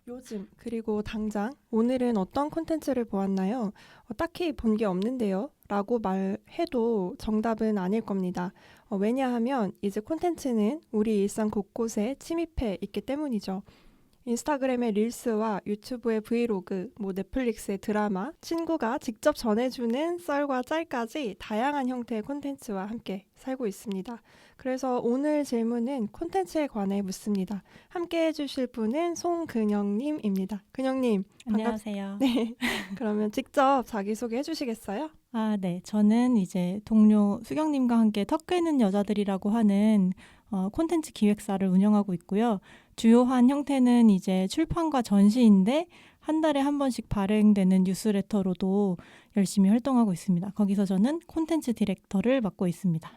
요즘 그리고 당장 오늘은 어떤 콘텐츠를 보았나요? 딱히 본 게 없는데요. 라고 말해도 정답은 아닐 겁니다. 왜냐하면 이제 콘텐츠는 우리 일상 곳곳에 침입해 있기 때문이죠. 인스타그램의 릴스와 유튜브의 브이로그, 뭐 넷플릭스의 드라마, 친구가 직접 전해주는 썰과 짤까지 다양한 형태의 콘텐츠와 함께 살고 있습니다. 그래서 오늘 질문은 콘텐츠에 관해 묻습니다. 함께 해주실 분은 송근영님입니다. 근영님, 안녕하세요. 네. 그러면 직접 자기소개 해주시겠어요? 네. 저는 이제 동료 수경님과 함께 턱 깨는 여자들이라고 하는 콘텐츠 기획사를 운영하고 있고요. 주요한 형태는 이제 출판과 전시인데 한 달에 한 번씩 발행되는 뉴스레터로도 열심히 활동하고 있습니다. 거기서 저는 콘텐츠 디렉터를 맡고 있습니다.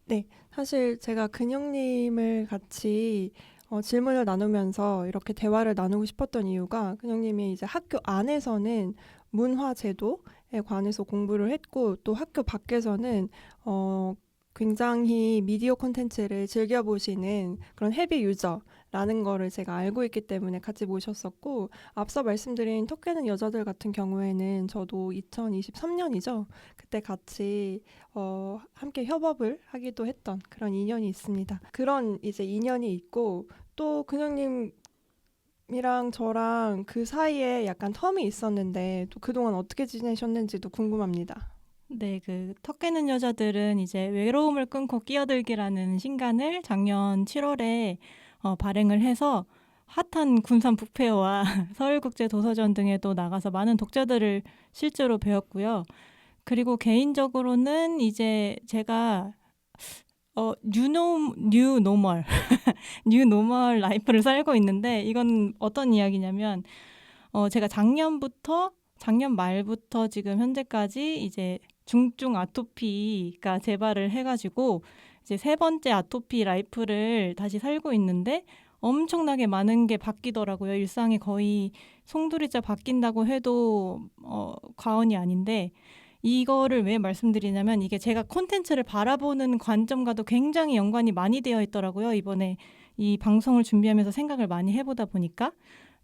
네, 사실 제가 근영님을 같이 질문을 나누면서 이렇게 대화를 나누고 싶었던 이유가 근영님이 이제 학교 안에서는 문화 제도에 관해서 공부를 했고 또 학교 밖에서는 어, 굉장히 미디어 콘텐츠를 즐겨보시는 그런 헤비 유저라는 거를 제가 알고 있기 때문에 같이 모셨었고 앞서 말씀드린 톡케는 여자들 같은 경우에는 저도 2023년이죠. 그때 같이 함께 협업을 하기도 했던 그런 인연이 있습니다. 그런 이제 인연이 있고 또 근영님이랑 저랑 그 사이에 약간 텀이 있었는데 또 그동안 어떻게 지내셨는지도 궁금합니다. 네, 턱 깨는 여자들은 이제 외로움을 끊고 끼어들기라는 신간을 작년 7월에 발행을 해서 핫한 군산 북페어와 서울국제도서전 등에도 나가서 많은 독자들을 실제로 배웠고요. 그리고 개인적으로는 이제 제가 뉴노멀 뉴노멀 라이프를 살고 있는데 이건 어떤 이야기냐면 제가 작년 말부터 지금 현재까지 이제 중증 아토피가 재발을 해가지고 이제 세 번째 아토피 라이프를 다시 살고 있는데 엄청나게 많은 게 바뀌더라고요. 일상이 거의 송두리째 바뀐다고 해도 과언이 아닌데 이거를 왜 말씀드리냐면 이게 제가 콘텐츠를 바라보는 관점과도 굉장히 연관이 많이 되어 있더라고요. 이번에 이 방송을 준비하면서 생각을 많이 해보다 보니까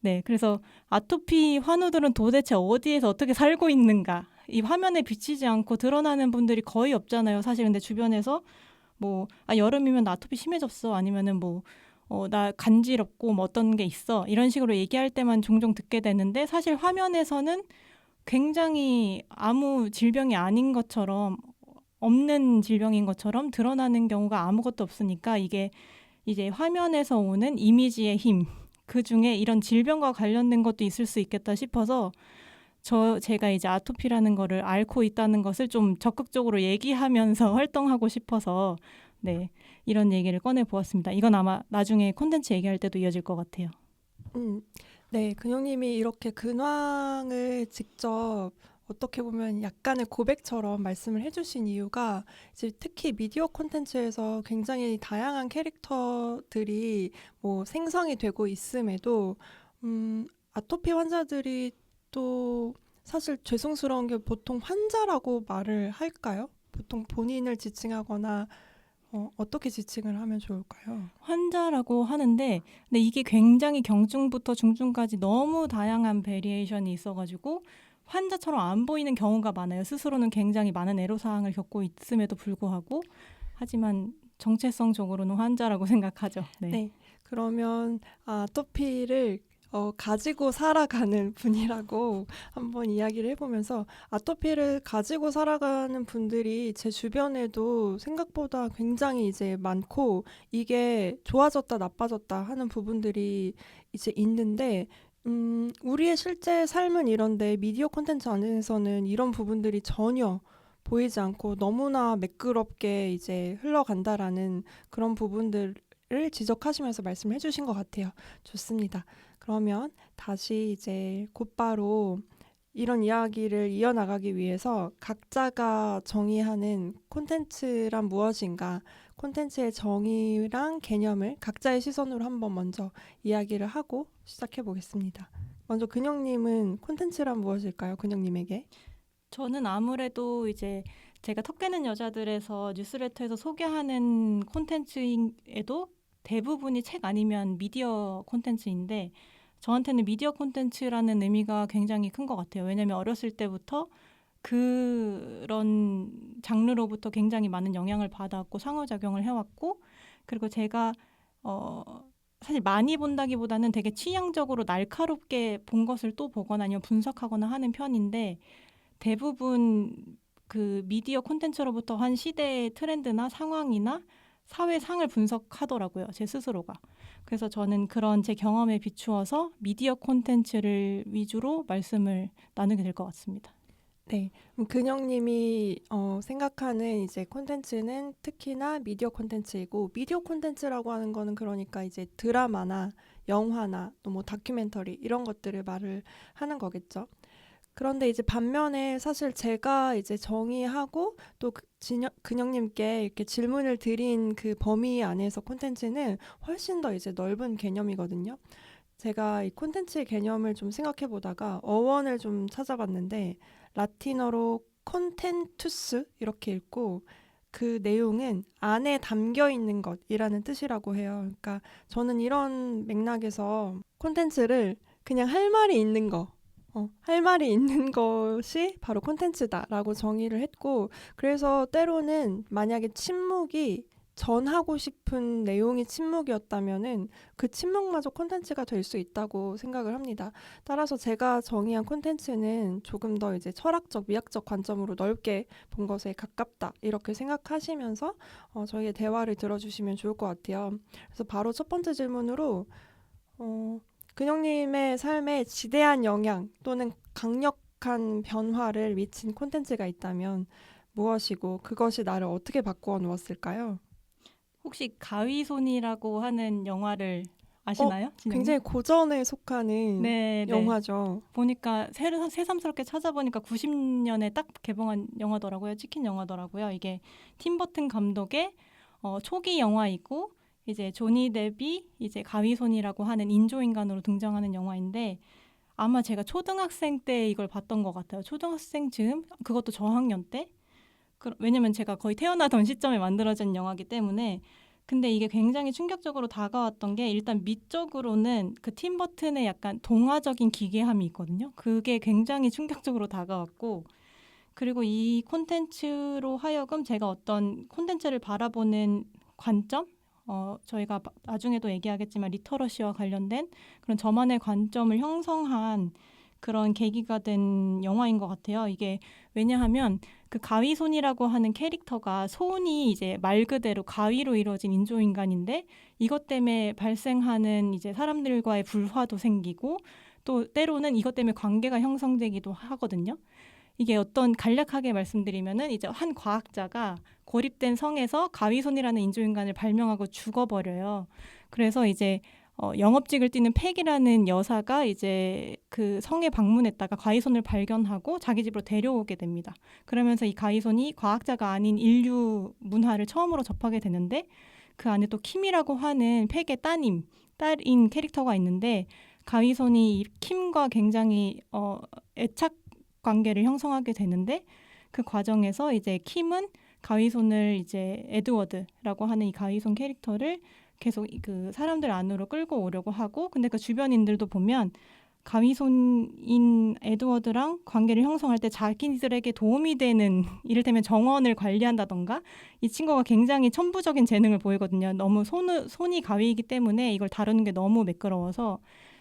네, 그래서 아토피 환우들은 도대체 어디에서 어떻게 살고 있는가? 이 화면에 비치지 않고 드러나는 분들이 거의 없잖아요. 사실 근데 주변에서 여름이면 나 아토피 심해졌어. 아니면은 나 간지럽고 뭐 어떤 게 있어. 이런 식으로 얘기할 때만 종종 듣게 되는데 사실 화면에서는 굉장히 아무 질병이 아닌 것처럼 없는 질병인 것처럼 드러나는 경우가 아무것도 없으니까 이게 이제 화면에서 오는 이미지의 힘, 그 중에 이런 질병과 관련된 것도 있을 수 있겠다 싶어서 제가 이제 아토피라는 거를 앓고 있다는 것을 좀 적극적으로 얘기하면서 활동하고 싶어서 네, 이런 얘기를 꺼내 보았습니다. 이건 아마 나중에 콘텐츠 얘기할 때도 이어질 것 같아요. 음, 네, 근영님이 이렇게 근황을 직접 어떻게 보면 약간의 고백처럼 말씀을 해주신 이유가 이제 특히 미디어 콘텐츠에서 굉장히 다양한 캐릭터들이 뭐 생성이 되고 있음에도 아토피 환자들이 또 사실 죄송스러운 게 보통 환자라고 말을 할까요? 보통 본인을 지칭하거나 어떻게 지칭을 하면 좋을까요? 환자라고 하는데 근데 이게 굉장히 경중부터 중증까지 너무 다양한 베리에이션이 있어가지고 환자처럼 안 보이는 경우가 많아요. 스스로는 굉장히 많은 애로사항을 겪고 있음에도 불구하고 하지만 정체성적으로는 환자라고 생각하죠. 네. 네. 그러면 아토피를 가지고 살아가는 분이라고 한번 이야기를 해보면서 아토피를 가지고 살아가는 분들이 제 주변에도 생각보다 굉장히 이제 많고 이게 좋아졌다 나빠졌다 하는 부분들이 이제 있는데 우리의 실제 삶은 이런데 미디어 콘텐츠 안에서는 이런 부분들이 전혀 보이지 않고 너무나 매끄럽게 이제 흘러간다라는 그런 부분들을 지적하시면서 말씀해 주신 것 같아요. 좋습니다. 그러면 다시 이제 곧바로 이런 이야기를 이어나가기 위해서 각자가 정의하는 콘텐츠란 무엇인가, 콘텐츠의 정의랑 개념을 각자의 시선으로 한번 먼저 이야기를 하고 시작해 보겠습니다. 먼저 근영님은 콘텐츠란 무엇일까요? 근영님에게. 저는 아무래도 이제 제가 턱 깨는 여자들에서 뉴스레터에서 소개하는 콘텐츠에도 대부분이 책 아니면 미디어 콘텐츠인데 저한테는 미디어 콘텐츠라는 의미가 굉장히 큰 것 같아요. 왜냐하면 어렸을 때부터 그런 장르로부터 굉장히 많은 영향을 받아왔고 상호작용을 해왔고 그리고 제가 어, 사실 많이 본다기보다는 되게 취향적으로 날카롭게 본 것을 또 보거나 아니면 분석하거나 하는 편인데 대부분 그 미디어 콘텐츠로부터 한 시대의 트렌드나 상황이나 사회상을 분석하더라고요. 제 스스로가. 그래서 저는 그런 제 경험에 비추어서 미디어 콘텐츠를 위주로 말씀을 나누게 될 것 같습니다. 네, 근영님이 생각하는 이제 콘텐츠는 특히나 미디어 콘텐츠이고 미디어 콘텐츠라고 하는 거는 그러니까 이제 드라마나 영화나 또 뭐 다큐멘터리 이런 것들을 말을 하는 거겠죠. 그런데 이제 반면에 사실 제가 이제 정의하고 또 근영님께 이렇게 질문을 드린 그 범위 안에서 콘텐츠는 훨씬 더 이제 넓은 개념이거든요. 제가 이 콘텐츠의 개념을 좀 생각해 보다가 어원을 좀 찾아봤는데 라틴어로 콘텐투스 이렇게 읽고 그 내용은 안에 담겨 있는 것이라는 뜻이라고 해요. 그러니까 저는 이런 맥락에서 콘텐츠를 그냥 할 말이 있는 거, 할 말이 있는 것이 바로 콘텐츠다라고 정의를 했고, 그래서 때로는 만약에 침묵이 전하고 싶은 내용이 침묵이었다면은 그 침묵마저 콘텐츠가 될 수 있다고 생각을 합니다. 따라서 제가 정의한 콘텐츠는 조금 더 이제 철학적, 미학적 관점으로 넓게 본 것에 가깝다. 이렇게 생각하시면서 저희의 대화를 들어주시면 좋을 것 같아요. 그래서 바로 첫 번째 질문으로 어, 근영님의 삶에 지대한 영향 또는 강력한 변화를 미친 콘텐츠가 있다면 무엇이고 그것이 나를 어떻게 바꾸어 놓았을까요? 혹시 가위손이라고 하는 영화를 어, 아시나요, 진영님? 굉장히 고전에 속하는 네, 네. 영화죠. 보니까 새삼스럽게 찾아보니까 90년에 딱 개봉한 영화더라고요. 찍힌 영화더라고요. 이게 팀 버튼 감독의 초기 영화이고 이제 조니 뎁이 이제 가위손이라고 하는 인조인간으로 등장하는 영화인데 아마 제가 초등학생 때 이걸 봤던 것 같아요. 초등학생 즈음 그것도 저학년 때. 왜냐면 제가 거의 태어나던 시점에 만들어진 영화이기 때문에 근데 이게 굉장히 충격적으로 다가왔던 게 일단 미적으로는 그 팀 버튼의 약간 동화적인 기괴함이 있거든요. 그게 굉장히 충격적으로 다가왔고 그리고 이 콘텐츠로 하여금 제가 어떤 콘텐츠를 바라보는 관점 저희가 나중에도 얘기하겠지만 리터러시와 관련된 그런 저만의 관점을 형성한 그런 계기가 된 영화인 것 같아요. 이게 왜냐하면 그 가위손이라고 하는 캐릭터가 손이 이제 말 그대로 가위로 이루어진 인조인간인데 이것 때문에 발생하는 이제 사람들과의 불화도 생기고 또 때로는 이것 때문에 관계가 형성되기도 하거든요. 이게 어떤 간략하게 말씀드리면은 이제 한 과학자가 고립된 성에서 가위손이라는 인조인간을 발명하고 죽어버려요. 그래서 이제 영업직을 뛰는 팩이라는 여사가 이제 그 성에 방문했다가 가위손을 발견하고 자기 집으로 데려오게 됩니다. 그러면서 이 가위손이 과학자가 아닌 인류 문화를 처음으로 접하게 되는데 그 안에 또 킴이라고 하는 팩의 딸인 캐릭터가 있는데 가위손이 이 킴과 굉장히 애착 관계를 형성하게 되는데 그 과정에서 이제 킴은 가위손을 이제 에드워드라고 하는 이 가위손 캐릭터를 계속 그 사람들 안으로 끌고 오려고 하고 근데 그 주변인들도 보면 가위손인 에드워드랑 관계를 형성할 때 자기들에게 도움이 되는 이를테면 정원을 관리한다던가 이 친구가 굉장히 천부적인 재능을 보이거든요. 너무 손이 가위이기 때문에 이걸 다루는 게 너무 매끄러워서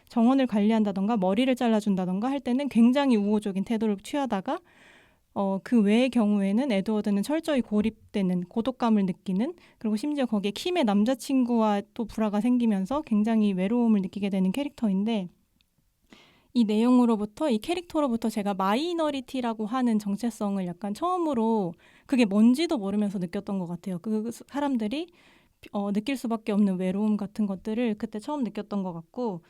정원을 관리한다던가 머리를 잘라준다던가 할 때는 굉장히 우호적인 태도를 취하다가 그 외의 경우에는 에드워드는 철저히 고립되는 고독감을 느끼는 그리고 심지어 거기에 킴의 남자친구와 또 불화가 생기면서 굉장히 외로움을 느끼게 되는 캐릭터인데 이 내용으로부터 이 캐릭터로부터 제가 마이너리티라고 하는 정체성을 약간 처음으로 그게 뭔지도 모르면서 느꼈던 것 같아요. 그 사람들이 느낄 수밖에 없는 외로움 같은 것들을 그때 처음 느꼈던 것 같고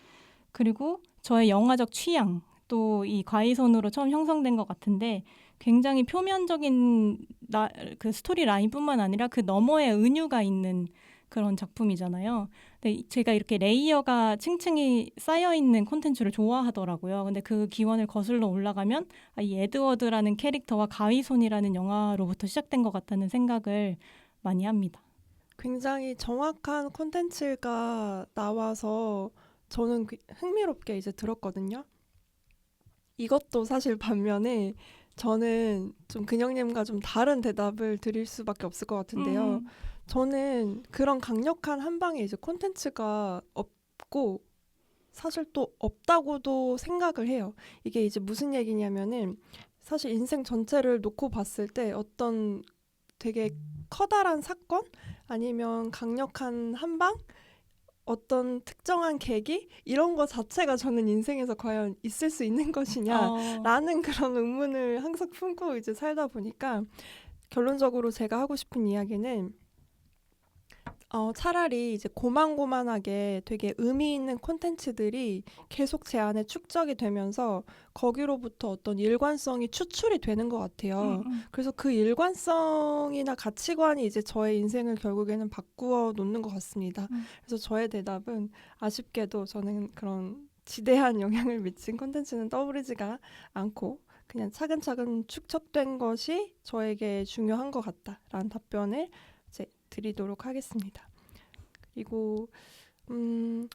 그리고 저의 영화적 취향 또 이 과이손으로 처음 형성된 것 같은데 굉장히 표면적인 그 스토리 라인뿐만 아니라 그 너머에 은유가 있는 그런 작품이잖아요. 근데 제가 이렇게 레이어가 층층이 쌓여 있는 콘텐츠를 좋아하더라고요. 근데 그 기원을 거슬러 올라가면 이 에드워드라는 캐릭터와 가위손이라는 영화로부터 시작된 것 같다는 생각을 많이 합니다. 굉장히 정확한 콘텐츠가 나와서 저는 흥미롭게 이제 들었거든요. 이것도 사실 반면에 저는 좀 근영님과 좀 다른 대답을 드릴 수밖에 없을 것 같은데요. 저는 그런 강력한 한방에 이제 콘텐츠가 없고 사실 또 없다고도 생각을 해요. 이게 이제 무슨 얘기냐면은 사실 인생 전체를 놓고 봤을 때 어떤 되게 커다란 사건 아니면 강력한 한방 어떤 특정한 계기 이런 거 자체가 저는 인생에서 과연 있을 수 있는 것이냐라는 그런 의문을 항상 품고 이제 살다 보니까 결론적으로 제가 하고 싶은 이야기는 차라리 이제 고만고만하게 되게 의미 있는 콘텐츠들이 계속 제 안에 축적이 되면서 거기로부터 어떤 일관성이 추출이 되는 것 같아요. 그래서 그 일관성이나 가치관이 이제 저의 인생을 결국에는 바꾸어 놓는 것 같습니다. 그래서 저의 대답은 아쉽게도 저는 그런 지대한 영향을 미친 콘텐츠는 떠오르지가 않고 그냥 차근차근 축적된 것이 저에게 중요한 것 같다라는 답변을 이제 드리도록 하겠습니다. 그리고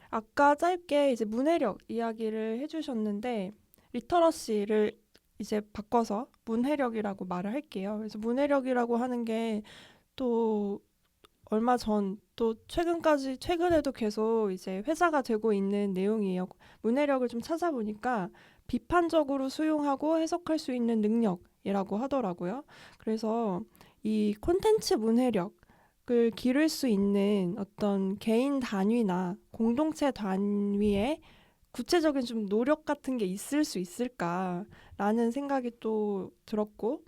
아까 짧게 이제 문해력 이야기를 해주셨는데 리터러시를 이제 바꿔서 문해력이라고 말을 할게요. 그래서 문해력이라고 하는 게 또 얼마 전 또 최근에도 계속 이제 회자가 되고 있는 내용이에요. 문해력을 좀 찾아보니까 비판적으로 수용하고 해석할 수 있는 능력이라고 하더라고요. 그래서 이 콘텐츠 문해력 을 기를 수 있는 어떤 개인 단위나 공동체 단위의 구체적인 좀 노력 같은 게 있을 수 있을까라는 생각이 또 들었고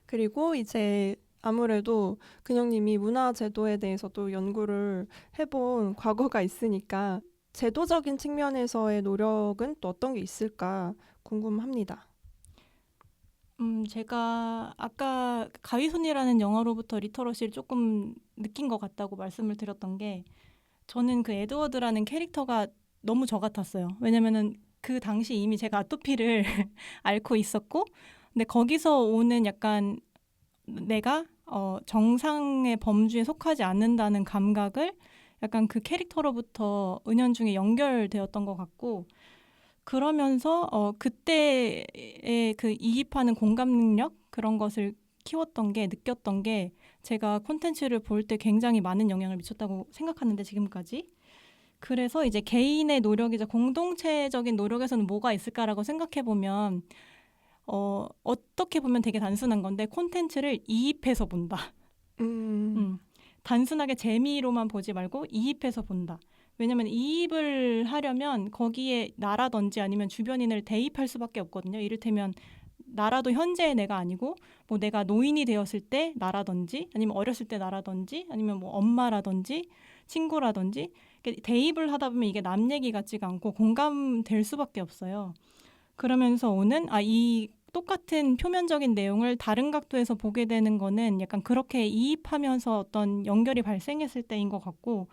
그리고 이제 아무래도 근영님이 문화제도에 대해서도 연구를 해본 과거가 있으니까 제도적인 측면에서의 노력은 또 어떤 게 있을까 궁금합니다. 제가 아까 가위손이라는 영화로부터 리터러시를 조금 느낀 것 같다고 말씀을 드렸던 게 저는 그 에드워드라는 캐릭터가 너무 저 같았어요. 왜냐면은 그 당시 이미 제가 아토피를 앓고 있었고 근데 거기서 오는 약간 내가 정상의 범주에 속하지 않는다는 감각을 약간 그 캐릭터로부터 은연중에 연결되었던 것 같고 그러면서 그때의 그 이입하는 공감 능력 그런 것을 키웠던 게 느꼈던 게 제가 콘텐츠를 볼 때 굉장히 많은 영향을 미쳤다고 생각하는데 지금까지 그래서 이제 개인의 노력이자 공동체적인 노력에서는 뭐가 있을까라고 생각해 보면 어떻게 보면 되게 단순한 건데 콘텐츠를 이입해서 본다. 단순하게 재미로만 보지 말고 이입해서 본다. 왜냐면 이입을 하려면 거기에 나라든지 아니면 주변인을 대입할 수밖에 없거든요. 이를테면 나라도 현재의 내가 아니고 뭐 내가 노인이 되었을 때 나라든지 아니면 어렸을 때 나라든지 아니면 뭐 엄마라든지 친구라든지 대입을 하다 보면 이게 남 얘기 같지가 않고 공감될 수밖에 없어요. 그러면서 오는 이 똑같은 표면적인 내용을 다른 각도에서 보게 되는 거는 약간 그렇게 이입하면서 어떤 연결이 발생했을 때인 것 같고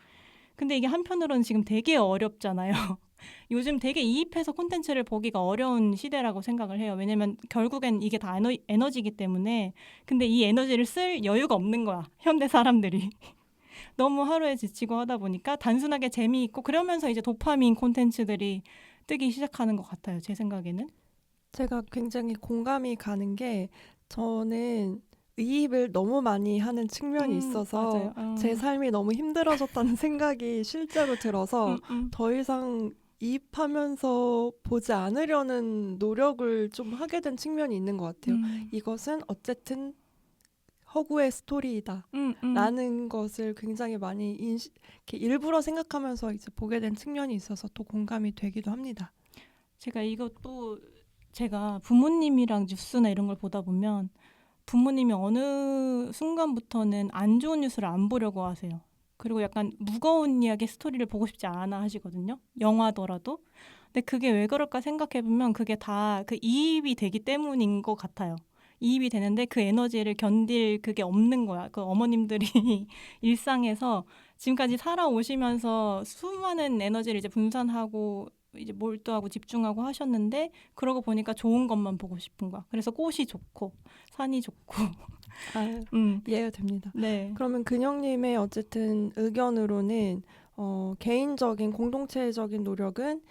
근데 이게 한편으로는 지금 되게 어렵잖아요. 요즘 되게 이입해서 콘텐츠를 보기가 어려운 시대라고 생각을 해요. 왜냐면 결국엔 이게 다 에너지이기 때문에 근데 이 에너지를 쓸 여유가 없는 거야. 현대 사람들이. 너무 하루에 지치고 하다 보니까 단순하게 재미있고 그러면서 이제 도파민 콘텐츠들이 뜨기 시작하는 것 같아요. 제 생각에는. 제가 굉장히 공감이 가는 게 저는 이입을 너무 많이 하는 측면이 있어서 맞아요. 제 삶이 너무 힘들어졌다는 생각이 실제로 들어서 더 이상 이입하면서 보지 않으려는 노력을 좀 하게 된 측면이 있는 것 같아요. 이것은 어쨌든 허구의 스토리이다. 라는 것을 굉장히 많이 이렇게 일부러 생각하면서 이제 보게 된 측면이 있어서 또 공감이 되기도 합니다. 제가 부모님이랑 뉴스나 이런 걸 보다 보면 부모님이 어느 순간부터는 안 좋은 뉴스를 안 보려고 하세요. 그리고 약간 무거운 이야기 스토리를 보고 싶지 않아 하시거든요. 영화더라도. 근데 그게 왜 그럴까 생각해보면 그게 다 그 이입이 되기 때문인 것 같아요. 이입이 되는데 그 에너지를 견딜 그게 없는 거야. 그 어머님들이 일상에서 지금까지 살아오시면서 수많은 에너지를 이제 분산하고 이제 몰두하고 집중하고 하셨는데 그러고 보니까 좋은 것만 보고 싶은 거야. 그래서 꽃이 좋고 산이 좋고 이해가 됩니다. 네. 그러면 근영님의 어쨌든 의견으로는 개인적인 공동체적인 노력은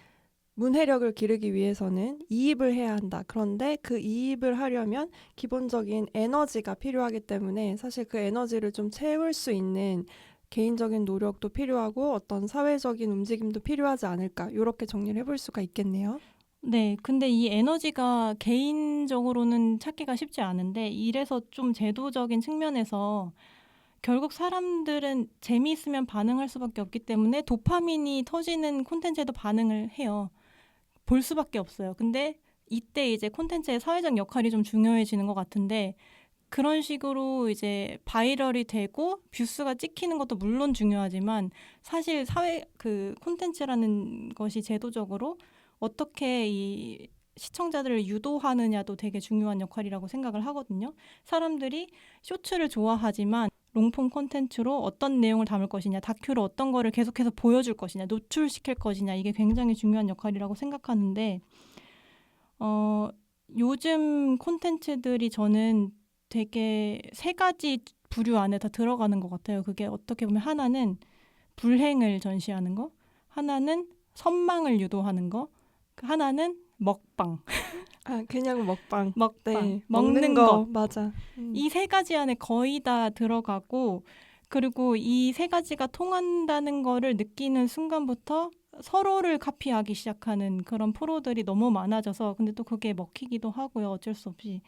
문해력을 기르기 위해서는 이입을 해야 한다. 그런데 그 이입을 하려면 기본적인 에너지가 필요하기 때문에 사실 그 에너지를 좀 채울 수 있는 개인적인 노력도 필요하고 어떤 사회적인 움직임도 필요하지 않을까. 이렇게 정리를 해볼 수가 있겠네요. 네, 근데 이 에너지가 개인적으로는 찾기가 쉽지 않은데 이래서 좀 제도적인 측면에서 결국 사람들은 재미있으면 반응할 수밖에 없기 때문에 도파민이 터지는 콘텐츠에도 반응을 해요. 볼 수밖에 없어요. 근데 이때 이제 콘텐츠의 사회적 역할이 좀 중요해지는 것 같은데 그런 식으로 이제 바이럴이 되고 뷰스가 찍히는 것도 물론 중요하지만 사실 사회 그 콘텐츠라는 것이 제도적으로 어떻게 이 시청자들을 유도하느냐도 되게 중요한 역할이라고 생각을 하거든요. 사람들이 쇼츠를 좋아하지만 롱폼 콘텐츠로 어떤 내용을 담을 것이냐, 다큐로 어떤 거를 계속해서 보여줄 것이냐, 노출시킬 것이냐 이게 굉장히 중요한 역할이라고 생각하는데 요즘 콘텐츠들이 저는 되게 세 가지 부류 안에 다 들어가는 것 같아요. 그게 어떻게 보면 하나는 불행을 전시하는 거, 하나는 선망을 유도하는 거, 하나는 먹방. 아, 그냥 먹방. 먹방. 네, 먹는 거. 맞아. 이 세 가지 안에 거의 다 들어가고 그리고 이 세 가지가 통한다는 거를 느끼는 순간부터 서로를 카피하기 시작하는 그런 프로들이 너무 많아져서 근데 또 그게 먹히기도 하고요. 어쩔 수 없이.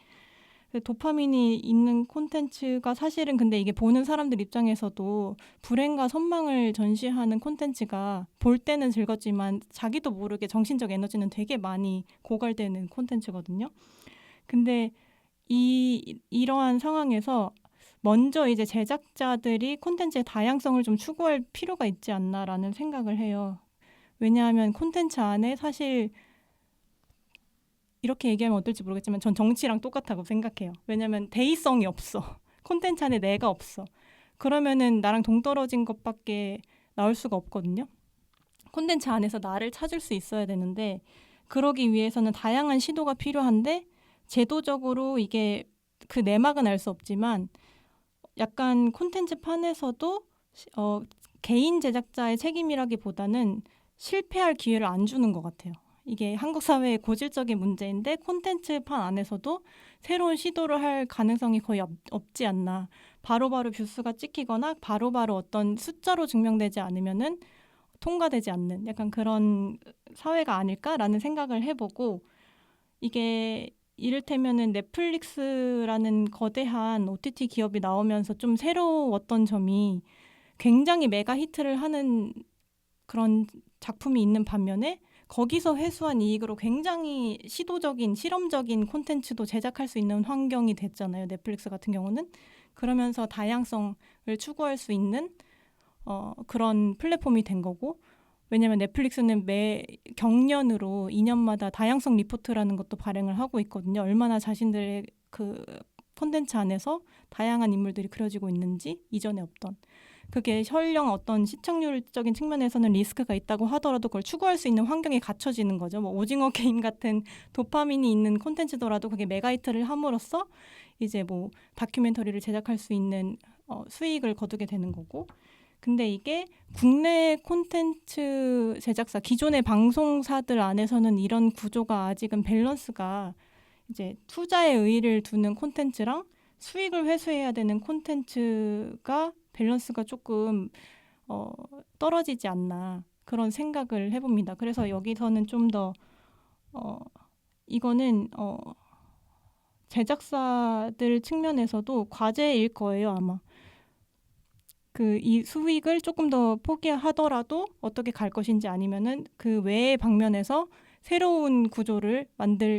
도파민이 있는 콘텐츠가 사실은 근데 이게 보는 사람들 입장에서도 불행과 선망을 전시하는 콘텐츠가 볼 때는 즐겁지만 자기도 모르게 정신적 에너지는 되게 많이 고갈되는 콘텐츠거든요. 근데 이러한 상황에서 먼저 이제 제작자들이 콘텐츠의 다양성을 좀 추구할 필요가 있지 않나라는 생각을 해요. 왜냐하면 콘텐츠 안에 사실 이렇게 얘기하면 어떨지 모르겠지만 전 정치랑 똑같다고 생각해요. 왜냐하면 대의성이 없어. 콘텐츠 안에 내가 없어. 그러면은 나랑 동떨어진 것밖에 나올 수가 없거든요. 콘텐츠 안에서 나를 찾을 수 있어야 되는데 그러기 위해서는 다양한 시도가 필요한데 제도적으로 이게 그 내막은 알 수 없지만 약간 콘텐츠 판에서도 개인 제작자의 책임이라기보다는 실패할 기회를 안 주는 것 같아요. 이게 한국 사회의 고질적인 문제인데 콘텐츠 판 안에서도 새로운 시도를 할 가능성이 거의 없지 않나. 바로바로 뷰스가 찍히거나 바로바로 어떤 숫자로 증명되지 않으면은 통과되지 않는 약간 그런 사회가 아닐까라는 생각을 해보고 이게 이를테면은 넷플릭스라는 거대한 OTT 기업이 나오면서 좀 새로웠던 점이 굉장히 메가 히트를 하는 그런 작품이 있는 반면에 거기서 회수한 이익으로 굉장히 시도적인 실험적인 콘텐츠도 제작할 수 있는 환경이 됐잖아요. 넷플릭스 같은 경우는. 그러면서 다양성을 추구할 수 있는 그런 플랫폼이 된 거고 왜냐하면 넷플릭스는 매 경년으로 2년마다 다양성 리포트라는 것도 발행을 하고 있거든요. 얼마나 자신들의 그 콘텐츠 안에서 다양한 인물들이 그려지고 있는지 이전에 없던. 그게 설령 어떤 시청률적인 측면에서는 리스크가 있다고 하더라도 그걸 추구할 수 있는 환경이 갖춰지는 거죠. 뭐 오징어 게임 같은 도파민이 있는 콘텐츠더라도 그게 메가히트를 함으로써 이제 뭐 다큐멘터리를 제작할 수 있는 수익을 거두게 되는 거고. 근데 이게 국내 콘텐츠 제작사, 기존의 방송사들 안에서는 이런 구조가 아직은 밸런스가 이제 투자에 의의를 두는 콘텐츠랑 수익을 회수해야 되는 콘텐츠가 밸런스가 조금 떨어지지 않나 그런 생각을 해봅니다. 그래서 여기서는 좀 더 이거는 제작사들 측면에서도 과제일 거예요, 아마. 이 수익을 조금 더 포기하더라도 어떻게 갈 것인지 아니면은 그 외의 방면에서 새로운 구조를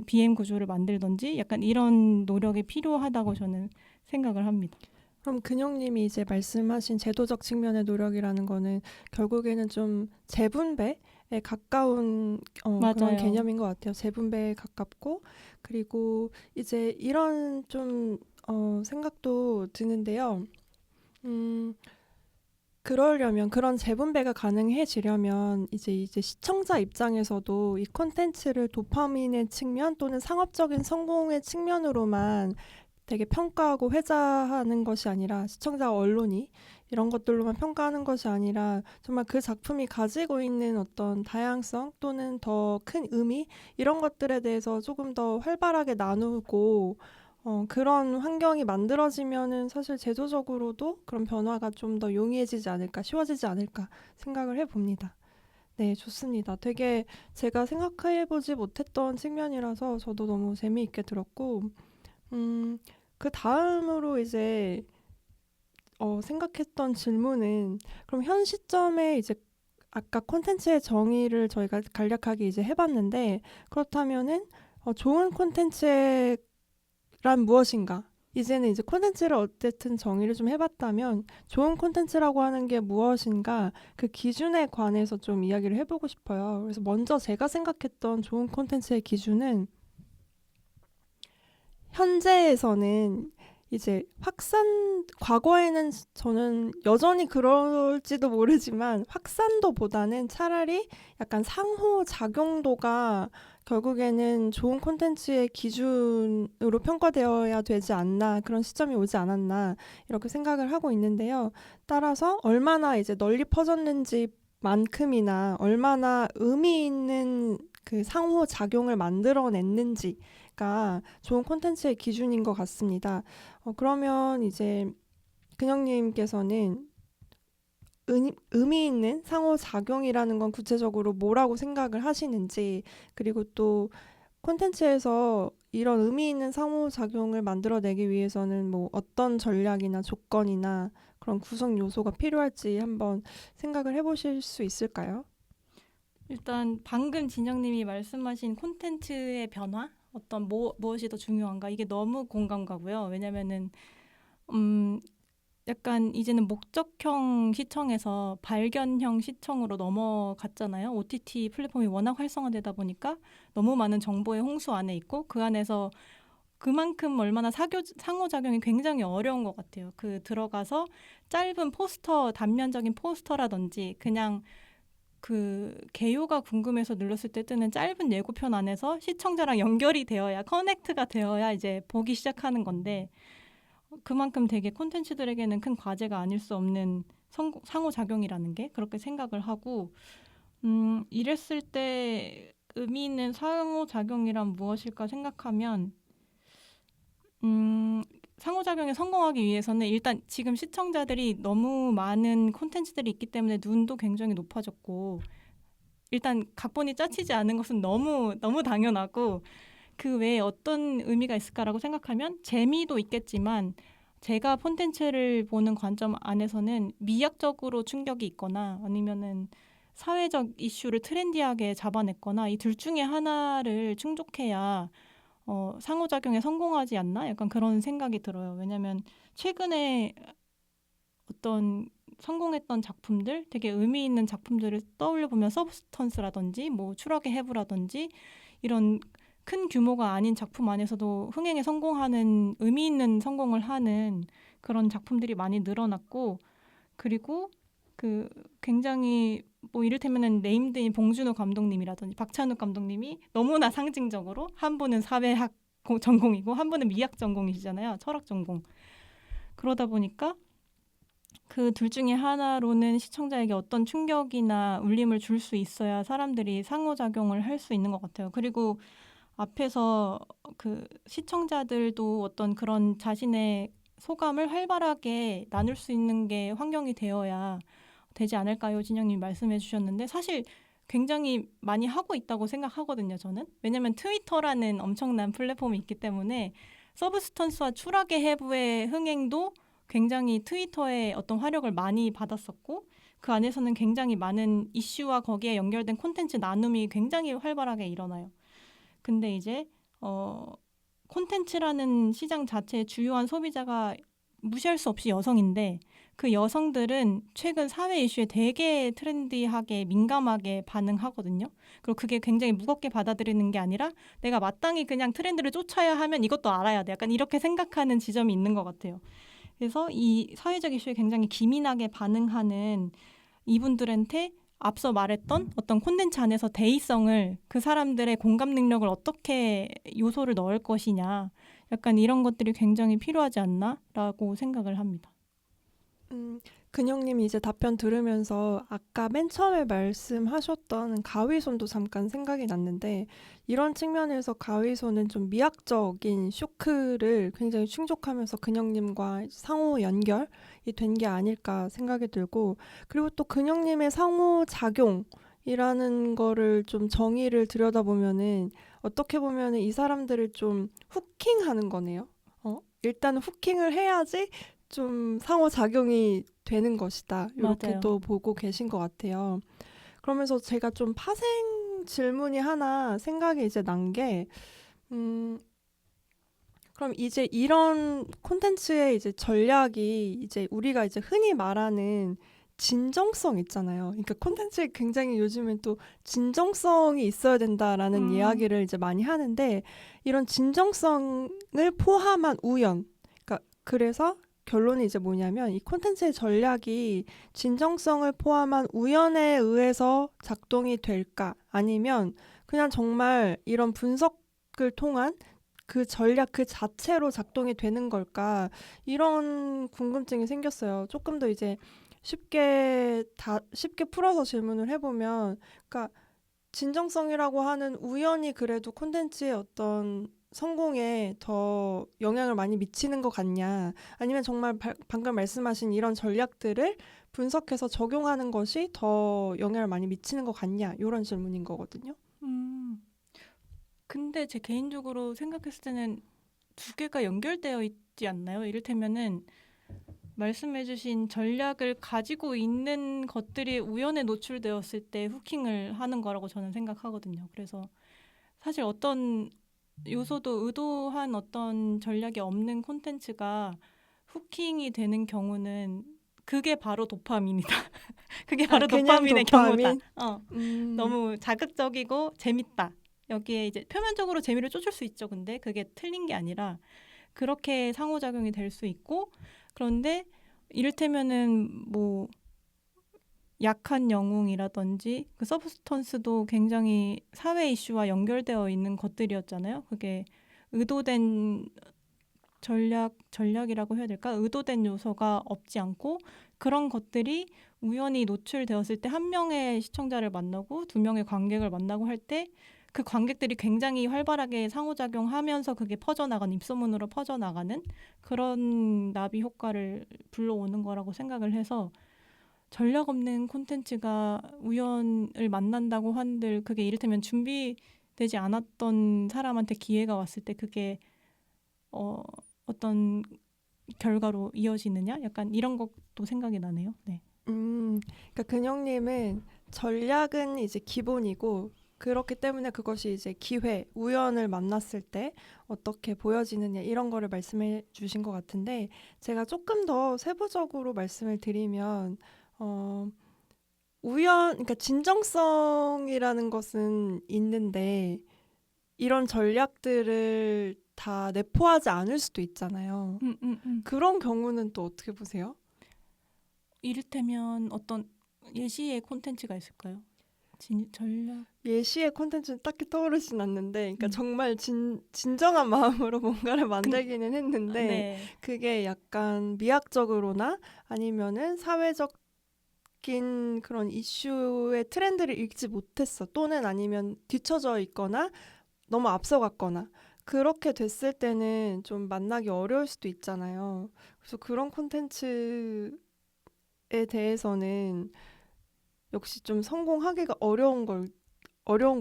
BM 구조를 만들던지 약간 이런 노력이 필요하다고 저는 생각을 합니다. 그럼 근영님이 이제 말씀하신 제도적 측면의 노력이라는 거는 결국에는 좀 재분배에 가까운 그런 맞아요. 개념인 것 같아요. 재분배에 가깝고 그리고 이제 이런 좀 생각도 드는데요. 그러려면 그런 재분배가 가능해지려면 이제 시청자 입장에서도 이 콘텐츠를 도파민의 측면 또는 상업적인 성공의 측면으로만 되게 평가하고 회자하는 것이 아니라 시청자와 언론이 이런 것들로만 평가하는 것이 아니라 정말 그 작품이 가지고 있는 어떤 다양성 또는 더 큰 의미 이런 것들에 대해서 조금 더 활발하게 나누고 그런 환경이 만들어지면은 사실 제도적으로도 그런 변화가 좀 더 용이해지지 않을까, 쉬워지지 않을까 생각을 해봅니다. 네, 좋습니다. 되게 제가 생각해보지 못했던 측면이라서 저도 너무 재미있게 들었고, 그 다음으로 이제 생각했던 질문은 그럼 현 시점에 이제 아까 콘텐츠의 정의를 저희가 간략하게 이제 해봤는데 그렇다면은 좋은 콘텐츠란 무엇인가? 이제는 이제 콘텐츠를 어쨌든 정의를 좀 해봤다면 좋은 콘텐츠라고 하는 게 무엇인가 그 기준에 관해서 좀 이야기를 해보고 싶어요. 그래서 먼저 제가 생각했던 좋은 콘텐츠의 기준은 현재에서는 이제 과거에는 저는 여전히 그럴지도 모르지만 확산도보다는 차라리 약간 상호작용도가 결국에는 좋은 콘텐츠의 기준으로 평가되어야 되지 않나 그런 시점이 오지 않았나 이렇게 생각을 하고 있는데요. 따라서 얼마나 이제 널리 퍼졌는지 만큼이나 얼마나 의미 있는 그 상호작용을 만들어냈는지가 좋은 콘텐츠의 기준인 것 같습니다. 그러면 이제 근영님께서는 의미 있는 상호작용이라는 건 구체적으로 뭐라고 생각을 하시는지, 그리고 또 콘텐츠에서 이런 의미 있는 상호작용을 만들어내기 위해서는 뭐 어떤 전략이나 조건이나 그런 구성 요소가 필요할지 한번 생각을 해보실 수 있을까요? 일단 방금 진영님이 말씀하신 콘텐츠의 변화, 어떤 무엇이 더 중요한가 이게 너무 공감 가고요. 왜냐면은 약간 이제는 목적형 시청에서 발견형 시청으로 넘어갔잖아요. OTT 플랫폼이 워낙 활성화되다 보니까 너무 많은 정보의 홍수 안에 있고 그 안에서 그만큼 얼마나 상호작용이 굉장히 어려운 것 같아요. 그 들어가서 짧은 포스터, 단면적인 포스터라든지 그냥 그 개요가 궁금해서 눌렀을 때 뜨는 짧은 예고편 안에서 시청자랑 연결이 되어야 커넥트가 되어야 이제 보기 시작하는 건데 그만큼 되게 콘텐츠들에게는 큰 과제가 아닐 수 없는 상호작용이라는 게 그렇게 생각을 하고 이랬을 때 의미 있는 상호작용이란 무엇일까 생각하면 상호작용에 성공하기 위해서는 일단 지금 시청자들이 너무 많은 콘텐츠들이 있기 때문에 눈도 굉장히 높아졌고 일단 각본이 짜치지 않은 것은 너무 너무 당연하고 그 외에 어떤 의미가 있을까라고 생각하면 재미도 있겠지만 제가 콘텐츠를 보는 관점 안에서는 미학적으로 충격이 있거나 아니면은 사회적 이슈를 트렌디하게 잡아냈거나 이 둘 중에 하나를 충족해야 상호작용에 성공하지 않나? 약간 그런 생각이 들어요. 왜냐하면 최근에 어떤 성공했던 작품들, 되게 의미 있는 작품들을 떠올려 보면 서브스턴스라든지 뭐 추락의 해부라든지 이런 큰 규모가 아닌 작품 안에서도 흥행에 성공하는 의미 있는 성공을 하는 그런 작품들이 많이 늘어났고 그리고 그 굉장히 뭐 이를테면은 네임드인 봉준호 감독님이라든지 박찬욱 감독님이 너무나 상징적으로 한 분은 사회학 전공이고 한 분은 미학 전공이시잖아요. 철학 전공. 그러다 보니까 그 둘 중에 하나로는 시청자에게 어떤 충격이나 울림을 줄 수 있어야 사람들이 상호작용을 할 수 있는 것 같아요. 그리고 앞에서 그 시청자들도 어떤 그런 자신의 소감을 활발하게 나눌 수 있는 게 환경이 되어야 되지 않을까요? 진영님 말씀해 주셨는데 사실 굉장히 많이 하고 있다고 생각하거든요, 저는. 왜냐하면 트위터라는 엄청난 플랫폼이 있기 때문에 서브스턴스와 추락의 해부의 흥행도 굉장히 트위터의 어떤 화력을 많이 받았었고 그 안에서는 굉장히 많은 이슈와 거기에 연결된 콘텐츠 나눔이 굉장히 활발하게 일어나요. 근데 이제 콘텐츠라는 시장 자체의 주요한 소비자가 무시할 수 없이 여성인데 그 여성들은 최근 사회 이슈에 되게 트렌디하게 민감하게 반응하거든요. 그리고 그게 굉장히 무겁게 받아들이는 게 아니라 내가 마땅히 그냥 트렌드를 쫓아야 하면 이것도 알아야 돼. 약간 이렇게 생각하는 지점이 있는 것 같아요. 그래서 이 사회적 이슈에 굉장히 기민하게 반응하는 이분들한테 앞서 말했던 어떤 콘텐츠 안에서 대의성을 그 사람들의 공감 능력을 어떻게 요소를 넣을 것이냐 약간 이런 것들이 굉장히 필요하지 않나라고 생각을 합니다. 근영님이 이제 답변 들으면서 아까 맨 처음에 말씀하셨던 가위손도 잠깐 생각이 났는데 이런 측면에서 가위손은 좀 미학적인 쇼크를 굉장히 충족하면서 근영님과 상호 연결이 된 게 아닐까 생각이 들고 그리고 또 근영님의 상호작용이라는 거를 좀 정의를 들여다보면은 어떻게 보면은 이 사람들을 좀 후킹하는 거네요. 일단은 후킹을 해야지 좀 상호작용이 되는 것이다. 이렇게 맞아요. 또 보고 계신 것 같아요. 그러면서 제가 좀 파생 질문이 하나 생각이 이제 난 게, 그럼 이제 이런 콘텐츠의 이제 전략이 이제 우리가 이제 흔히 말하는 진정성 있잖아요. 그러니까 콘텐츠에 굉장히 요즘엔 또 진정성이 있어야 된다라는 음, 이야기를 이제 많이 하는데 이런 진정성을 포함한 우연. 그러니까 그래서 결론이 이제 뭐냐면 이 콘텐츠의 전략이 진정성을 포함한 우연에 의해서 작동이 될까? 아니면 그냥 정말 이런 분석을 통한 그 전략 그 자체로 작동이 되는 걸까? 이런 궁금증이 생겼어요. 조금 더 이제 쉽게 풀어서 질문을 해보면, 그러니까 진정성이라고 하는 우연이 그래도 콘텐츠의 어떤 성공에 더 영향을 많이 미치는 것 같냐? 아니면 정말 방금 말씀하신 이런 전략들을 분석해서 적용하는 것이 더 영향을 많이 미치는 것 같냐? 이런 질문인 거거든요. 음. 근데 제 개인적으로 생각했을 때는 두 개가 연결되어 있지 않나요? 이를테면은 말씀해주신 전략을 가지고 있는 것들이 우연에 노출되었을 때 후킹을 하는 거라고 저는 생각하거든요. 그래서 사실 어떤 요소도 의도한 어떤 전략이 없는 콘텐츠가 후킹이 되는 경우는 그게 바로 도파민이다. 그게 아, 바로 그냥 도파민의 경우다. 도파민? 음, 너무 자극적이고 재밌다. 여기에 이제 표면적으로 재미를 쫓을 수 있죠. 근데 그게 틀린 게 아니라 그렇게 상호작용이 될 수 있고 그런데 이를테면은 뭐 약한 영웅이라든지 그 서브스턴스도 굉장히 사회 이슈와 연결되어 있는 것들이었잖아요. 그게 의도된 전략이라고 해야 될까? 의도된 요소가 없지 않고 그런 것들이 우연히 노출되었을 때 한 명의 시청자를 만나고 두 명의 관객을 만나고 할 때 그 관객들이 굉장히 활발하게 상호작용하면서 그게 퍼져나가는 입소문으로 퍼져나가는 그런 나비 효과를 불러오는 거라고 생각을 해서 전략 없는 콘텐츠가 우연을 만난다고 한들 그게 이를테면 준비되지 않았던 사람한테 기회가 왔을 때 그게 어, 어떤 결과로 이어지느냐? 약간 이런 것도 생각이 나네요. 네. 그러니까 근영님은 전략은 이제 기본이고 그렇기 때문에 그것이 이제 기회, 우연을 만났을 때 어떻게 보여지느냐 이런 거를 말씀해 주신 것 같은데 제가 조금 더 세부적으로 말씀을 드리면 어, 그러니까 진정성이라는 것은 있는데 이런 전략들을 다 내포하지 않을 수도 있잖아요. 음, 음, 음. 그런 경우는 또 어떻게 보세요? 이를테면 어떤 예시의 콘텐츠가 있을까요? 전략. 예시의 콘텐츠는 딱히 떠오르진 않는데, 그러니까 음. 정말 진정한 마음으로 뭔가를 근, 만들기는 했는데, 네. 그게 약간 미학적으로나 아니면은 사회적인 그런 이슈의 트렌드를 읽지 못했어. 또는 아니면 뒤처져 있거나 너무 앞서갔거나. 그렇게 됐을 때는 좀 만나기 어려울 수도 있잖아요. 그래서 그런 콘텐츠에 대해서는 역시 좀 성공하기가 어려운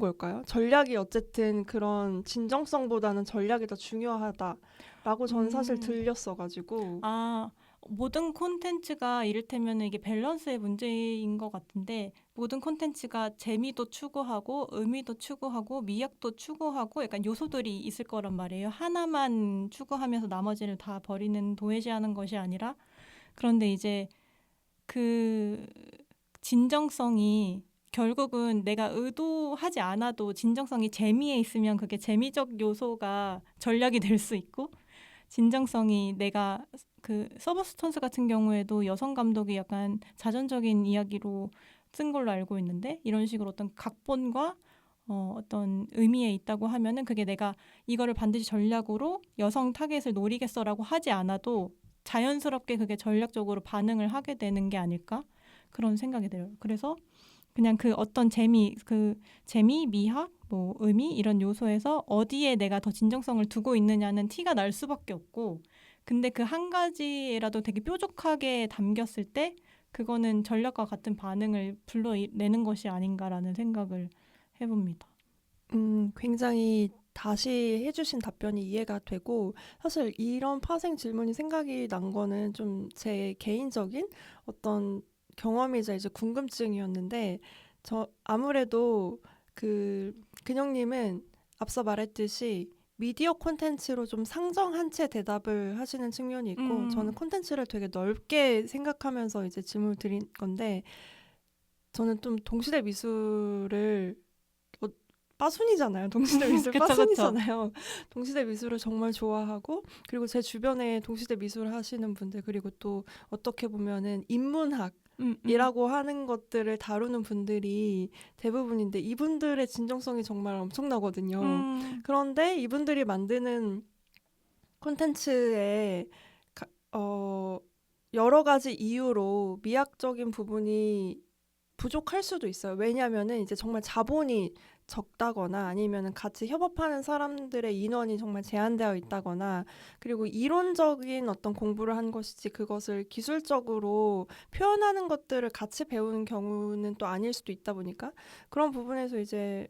걸까요? 전략이 어쨌든 그런 진정성보다는 전략이 더 중요하다라고 저는 사실 음. 들렸어가지고. 아, 모든 콘텐츠가 이를테면 이게 밸런스의 문제인 것 같은데 모든 콘텐츠가 재미도 추구하고 의미도 추구하고 미학도 추구하고 약간 요소들이 있을 거란 말이에요. 하나만 추구하면서 나머지를 다 버리는 도외시하는 것이 아니라 그런데 이제 그 진정성이 결국은 내가 의도하지 않아도 진정성이 재미에 있으면 그게 재미적 요소가 전략이 될 수 있고 진정성이 내가 그 서브스턴스 같은 경우에도 여성 감독이 약간 자전적인 이야기로 쓴 걸로 알고 있는데 이런 식으로 어떤 각본과 어떤 의미에 있다고 하면은 그게 내가 이거를 반드시 전략으로 여성 타겟을 노리겠어라고 하지 않아도 자연스럽게 그게 전략적으로 반응을 하게 되는 게 아닐까? 그런 생각이 들어요. 그래서 그냥 그 어떤 재미, 미학, 뭐 의미 이런 요소에서 어디에 내가 더 진정성을 두고 있느냐는 티가 날 수밖에 없고, 근데 그 한 가지라도 되게 뾰족하게 담겼을 때 그거는 전략과 같은 반응을 불러내는 것이 아닌가라는 생각을 해봅니다. 굉장히 다시 해주신 답변이 이해가 되고, 사실 이런 파생 질문이 생각이 난 거는 좀 제 개인적인 어떤 경험이자 이제 궁금증이었는데, 저 아무래도 근영님은 앞서 말했듯이 미디어 콘텐츠로 좀 상정한 채 대답을 하시는 측면이 있고, 저는 음, 콘텐츠를 되게 넓게 생각하면서 이제 질문을 드린 건데, 저는 좀 동시대 미술을 어, 빠순이잖아요. 동시대 미술 그쵸, 그쵸. 빠순이잖아요. 동시대 미술을 정말 좋아하고, 그리고 제 주변에 동시대 미술 하시는 분들, 그리고 또 어떻게 보면은 음, 음, 인문학이라고 하는 것들을 다루는 분들이 대부분인데, 이분들의 진정성이 정말 엄청나거든요. 음, 그런데 이분들이 만드는 콘텐츠에 가- 어, 여러 가지 이유로 미학적인 부분이 부족할 수도 있어요. 왜냐하면은 이제 정말 자본이 적다거나 아니면은 같이 협업하는 사람들의 인원이 정말 제한되어 있다거나, 그리고 이론적인 어떤 공부를 한 것이지 그것을 기술적으로 표현하는 것들을 같이 배우는 경우는 또 아닐 수도 있다 보니까, 그런 부분에서 이제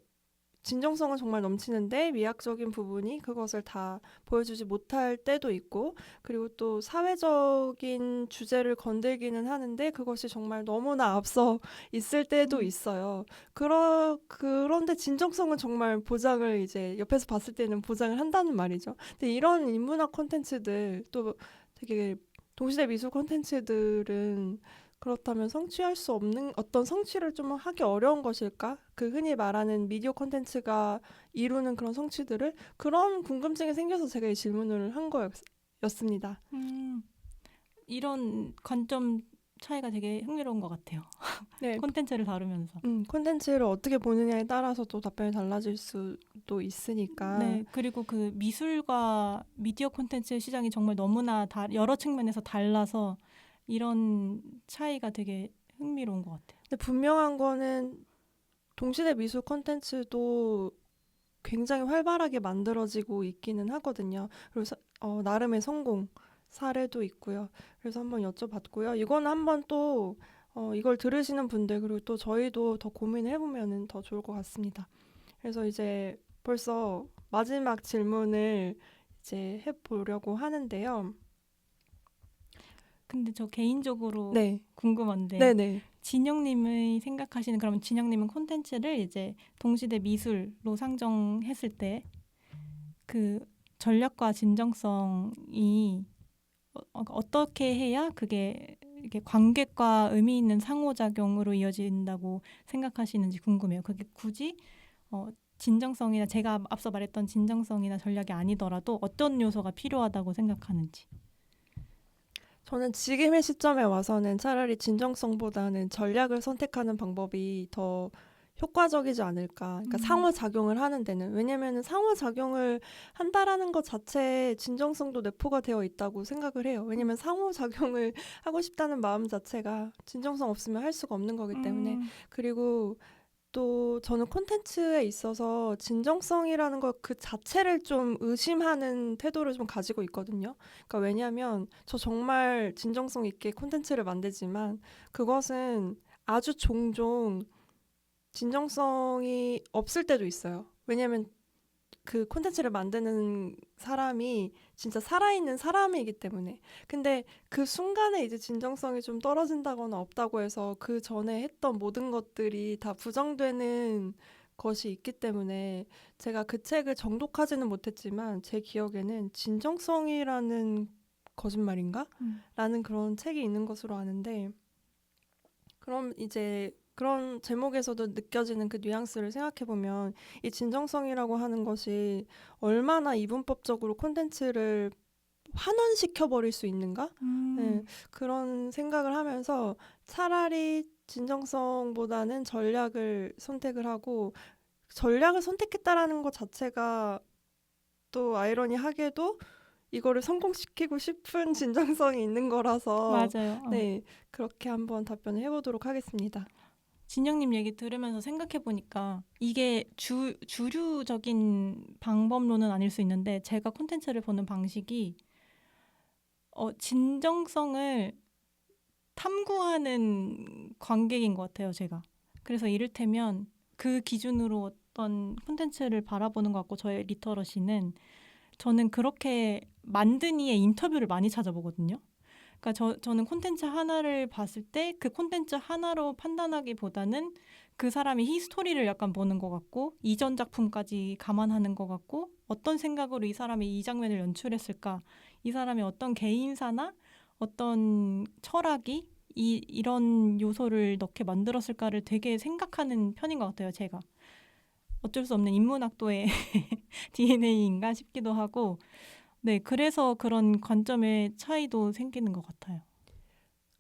진정성은 정말 넘치는데 미학적인 부분이 그것을 다 보여주지 못할 때도 있고, 그리고 또 사회적인 주제를 건들기는 하는데 그것이 정말 너무나 앞서 있을 때도 음. 있어요. 그런데 진정성은 정말 보장을 이제 옆에서 봤을 때는 보장을 한다는 말이죠. 근데 이런 인문학 콘텐츠들, 또 되게 동시대 미술 콘텐츠들은 그렇다면 성취할 수 없는 어떤 성취를 좀 하기 어려운 것일까? 그 흔히 말하는 미디어 콘텐츠가 이루는 그런 성취들을, 그런 궁금증이 생겨서 제가 이 질문을 한 거였습니다. 음. 이런 관점 차이가 되게 흥미로운 것 같아요. 네, 콘텐츠를 다루면서. 콘텐츠를 어떻게 보느냐에 따라서 또 답변이 달라질 수도 있으니까. 네, 그리고 그 미술과 미디어 콘텐츠 시장이 정말 너무나 여러 측면에서 달라서 이런 차이가 되게 흥미로운 것 같아요. 근데 분명한 거는 동시대 미술 콘텐츠도 굉장히 활발하게 만들어지고 있기는 하거든요. 그리고 나름의 성공 사례도 있고요. 그래서 한번 여쭤봤고요. 이거는 한번 또 이걸 들으시는 분들, 그리고 또 저희도 더 고민을 해보면 더 좋을 것 같습니다. 그래서 이제 벌써 마지막 질문을 이제 해보려고 하는데요. 근데 저 개인적으로 네, 궁금한데 네네. 진영님의 생각하시는 그럼 진영님은 콘텐츠를 이제 동시대 미술로 상정했을 때 그 전략과 진정성이 어떻게 해야 그게 이렇게 관객과 의미 있는 상호작용으로 이어진다고 생각하시는지 궁금해요. 그게 굳이 어, 진정성이나 제가 앞서 말했던 진정성이나 전략이 아니더라도 어떤 요소가 필요하다고 생각하는지. 저는 지금의 시점에 와서는 차라리 진정성보다는 전략을 선택하는 방법이 더 효과적이지 않을까. 그러니까 음, 상호작용을 하는 데는. 왜냐면은 상호작용을 한다라는 것 자체에 진정성도 내포가 되어 있다고 생각을 해요. 왜냐면 상호작용을 하고 싶다는 마음 자체가 진정성 없으면 할 수가 없는 거기 때문에. 음, 그리고 또 저는 콘텐츠에 있어서 진정성이라는 것 그 자체를 좀 의심하는 태도를 좀 가지고 있거든요. 그러니까 왜냐하면 저 정말 진정성 있게 콘텐츠를 만들지만 그것은 아주 종종 진정성이 없을 때도 있어요. 왜냐하면 그 콘텐츠를 만드는 사람이 진짜 살아있는 사람이기 때문에. 근데 그 순간에 이제 진정성이 좀 떨어진다거나 없다고 해서 그 전에 했던 모든 것들이 다 부정되는 것이 있기 때문에, 제가 그 책을 정독하지는 못했지만 제 기억에는 진정성이라는 거짓말인가? 음. 라는 그런 책이 있는 것으로 아는데, 그럼 이제 그런 제목에서도 느껴지는 그 뉘앙스를 생각해보면 이 진정성이라고 하는 것이 얼마나 이분법적으로 콘텐츠를 환원시켜버릴 수 있는가? 네, 음, 그런 생각을 하면서 차라리 진정성보다는 전략을 선택을 하고, 전략을 선택했다라는 것 자체가 또 아이러니하게도 이거를 성공시키고 싶은 진정성이 있는 거라서 맞아요. 네, 그렇게 한번 답변을 해보도록 하겠습니다. 진영님 얘기 들으면서 생각해 보니까 이게 주류적인 방법론은 아닐 수 있는데 제가 콘텐츠를 보는 방식이 진정성을 탐구하는 관객인 것 같아요, 제가. 그래서 이를테면 그 기준으로 어떤 콘텐츠를 바라보는 것 같고 저의 리터러시는 저는 그렇게 만든 이의 인터뷰를 많이 찾아보거든요. 그러니까 저는 콘텐츠 하나를 봤을 때 그 콘텐츠 하나로 판단하기보다는 그 사람의 히스토리를 약간 보는 것 같고 이전 작품까지 감안하는 것 같고 어떤 생각으로 이 사람이 이 장면을 연출했을까 이 사람의 어떤 개인사나 어떤 철학이 이런 요소를 넣게 만들었을까를 되게 생각하는 편인 것 같아요, 제가. 어쩔 수 없는 인문학도의 DNA인가 싶기도 하고 네, 그래서 그런 관점의 차이도 생기는 것 같아요.